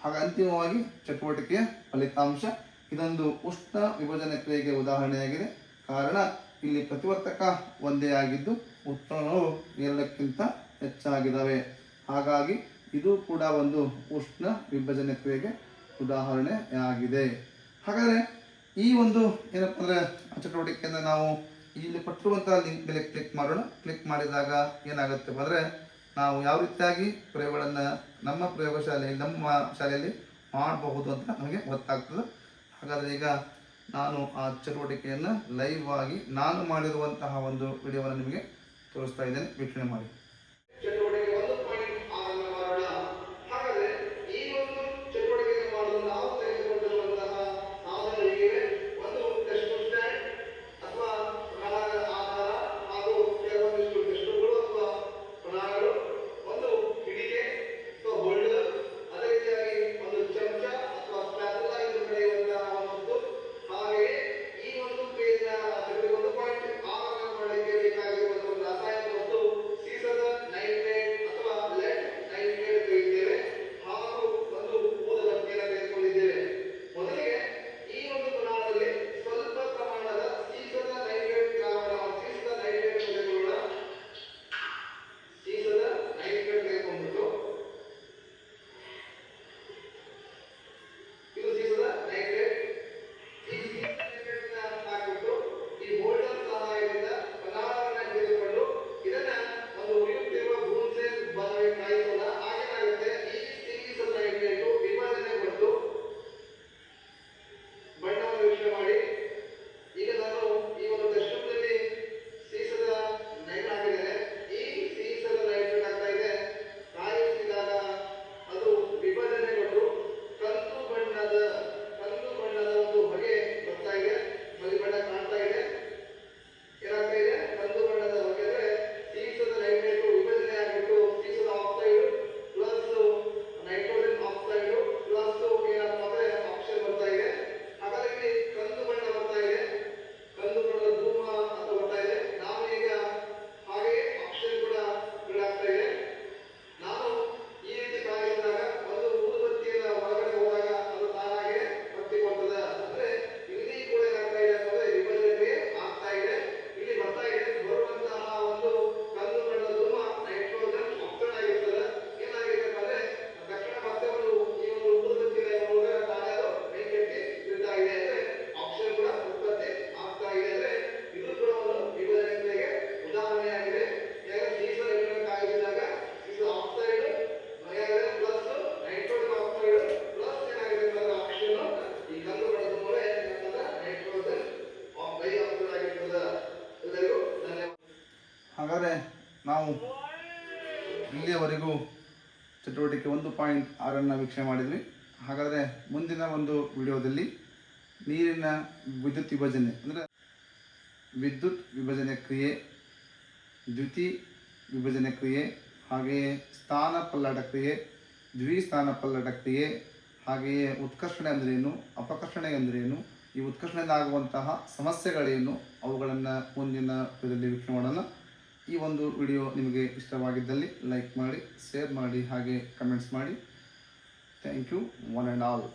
ಹಾಗೆ ಅಂತಿಮವಾಗಿ ಚಟುವಟಿಕೆಯ ಫಲಿತಾಂಶ ಇದೊಂದು ಉಷ್ಣ ವಿಭಜನೆ ಕ್ರಿಯೆಗೆ ಉದಾಹರಣೆಯಾಗಿದೆ. ಕಾರಣ ಇಲ್ಲಿ ಪ್ರತಿವರ್ತಕ ಒಂದೇ ಆಗಿದ್ದು ಉತ್ಪನ್ನಗಳು ಎರಡಕ್ಕಿಂತ ಹೆಚ್ಚಾಗಿದ್ದಾವೆ. ಹಾಗಾಗಿ ಇದು ಕೂಡ ಒಂದು ಉಷ್ಣ ವಿಭಜನೆ ಕ್ರಿಯೆಗೆ ಉದಾಹರಣೆಯಾಗಿದೆ. ಹಾಗಾದರೆ ಈ ಒಂದು ಏನಪ್ಪ ಅಂದರೆ ಚಟುವಟಿಕೆಯನ್ನು ನಾವು ಇಲ್ಲಿ ಕೊಟ್ಟಿರುವಂತಹ ಲಿಂಕ್ ಮೇಲೆ ಕ್ಲಿಕ್ ಮಾಡೋಣ. ಕ್ಲಿಕ್ ಮಾಡಿದಾಗ ಏನಾಗುತ್ತೆ ಅಂದರೆ ನಾವು ಯಾವ ರೀತಿಯಾಗಿ ಪ್ರಯೋಗಗಳನ್ನು ನಮ್ಮ ಶಾಲೆಯಲ್ಲಿ ಮಾಡಬಹುದು ಅಂತ ನಮಗೆ ಗೊತ್ತಾಗ್ತದೆ. ಹಾಗಾದರೆ ಈಗ ನಾನು ಆ ಚಟುವಟಿಕೆಯನ್ನು ಲೈವ್ ಆಗಿ ನಾನು ಮಾಡಿರುವಂತಹ ಒಂದು ವಿಡಿಯೋವನ್ನು ನಿಮಗೆ ತೋರಿಸ್ತಾ ಇದ್ದೇನೆ, ವೀಕ್ಷಣೆ ಮಾಡಿ. ಹಾಗಾದರೆ ನಾವು ಇಲ್ಲಿಯವರೆಗೂ ಚಟುವಟಿಕೆ 1.6 ವೀಕ್ಷಣೆ ಮಾಡಿದ್ವಿ. ಹಾಗಾದರೆ ಮುಂದಿನ ಒಂದು ವಿಡಿಯೋದಲ್ಲಿ ನೀರಿನ ವಿದ್ಯುತ್ ವಿಭಜನೆ ಅಂದರೆ ವಿದ್ಯುತ್ ವಿಭಜನೆ ಕ್ರಿಯೆ, ದ್ಯುತಿ ವಿಭಜನೆ ಕ್ರಿಯೆ, ಹಾಗೆಯೇ ಸ್ಥಾನ ಪಲ್ಲಟ ಕ್ರಿಯೆ, ದ್ವಿಸ್ಥಾನ ಪಲ್ಲಟ ಕ್ರಿಯೆ, ಹಾಗೆಯೇ ಉತ್ಕರ್ಷಣೆ ಅಂದ್ರೇನು, ಅಪಕರ್ಷಣೆ ಅಂದ್ರೇನು, ಈ ಉತ್ಕರ್ಷಣೆಯಿಂದ ಆಗುವಂತಹ ಸಮಸ್ಯೆಗಳೇನು, ಅವುಗಳನ್ನು ಮುಂದಿನ ವಿಡಿಯೋದಲ್ಲಿ ವೀಕ್ಷಣೆ ಮಾಡೋಣ. ಈ ಒಂದು ವಿಡಿಯೋ ನಿಮಗೆ ಇಷ್ಟವಾಗಿದ್ದಲ್ಲಿ ಲೈಕ್ ಮಾಡಿ, ಶೇರ್ ಮಾಡಿ, ಹಾಗೆ ಕಮೆಂಟ್ಸ್ ಮಾಡಿ. Thank you one and all.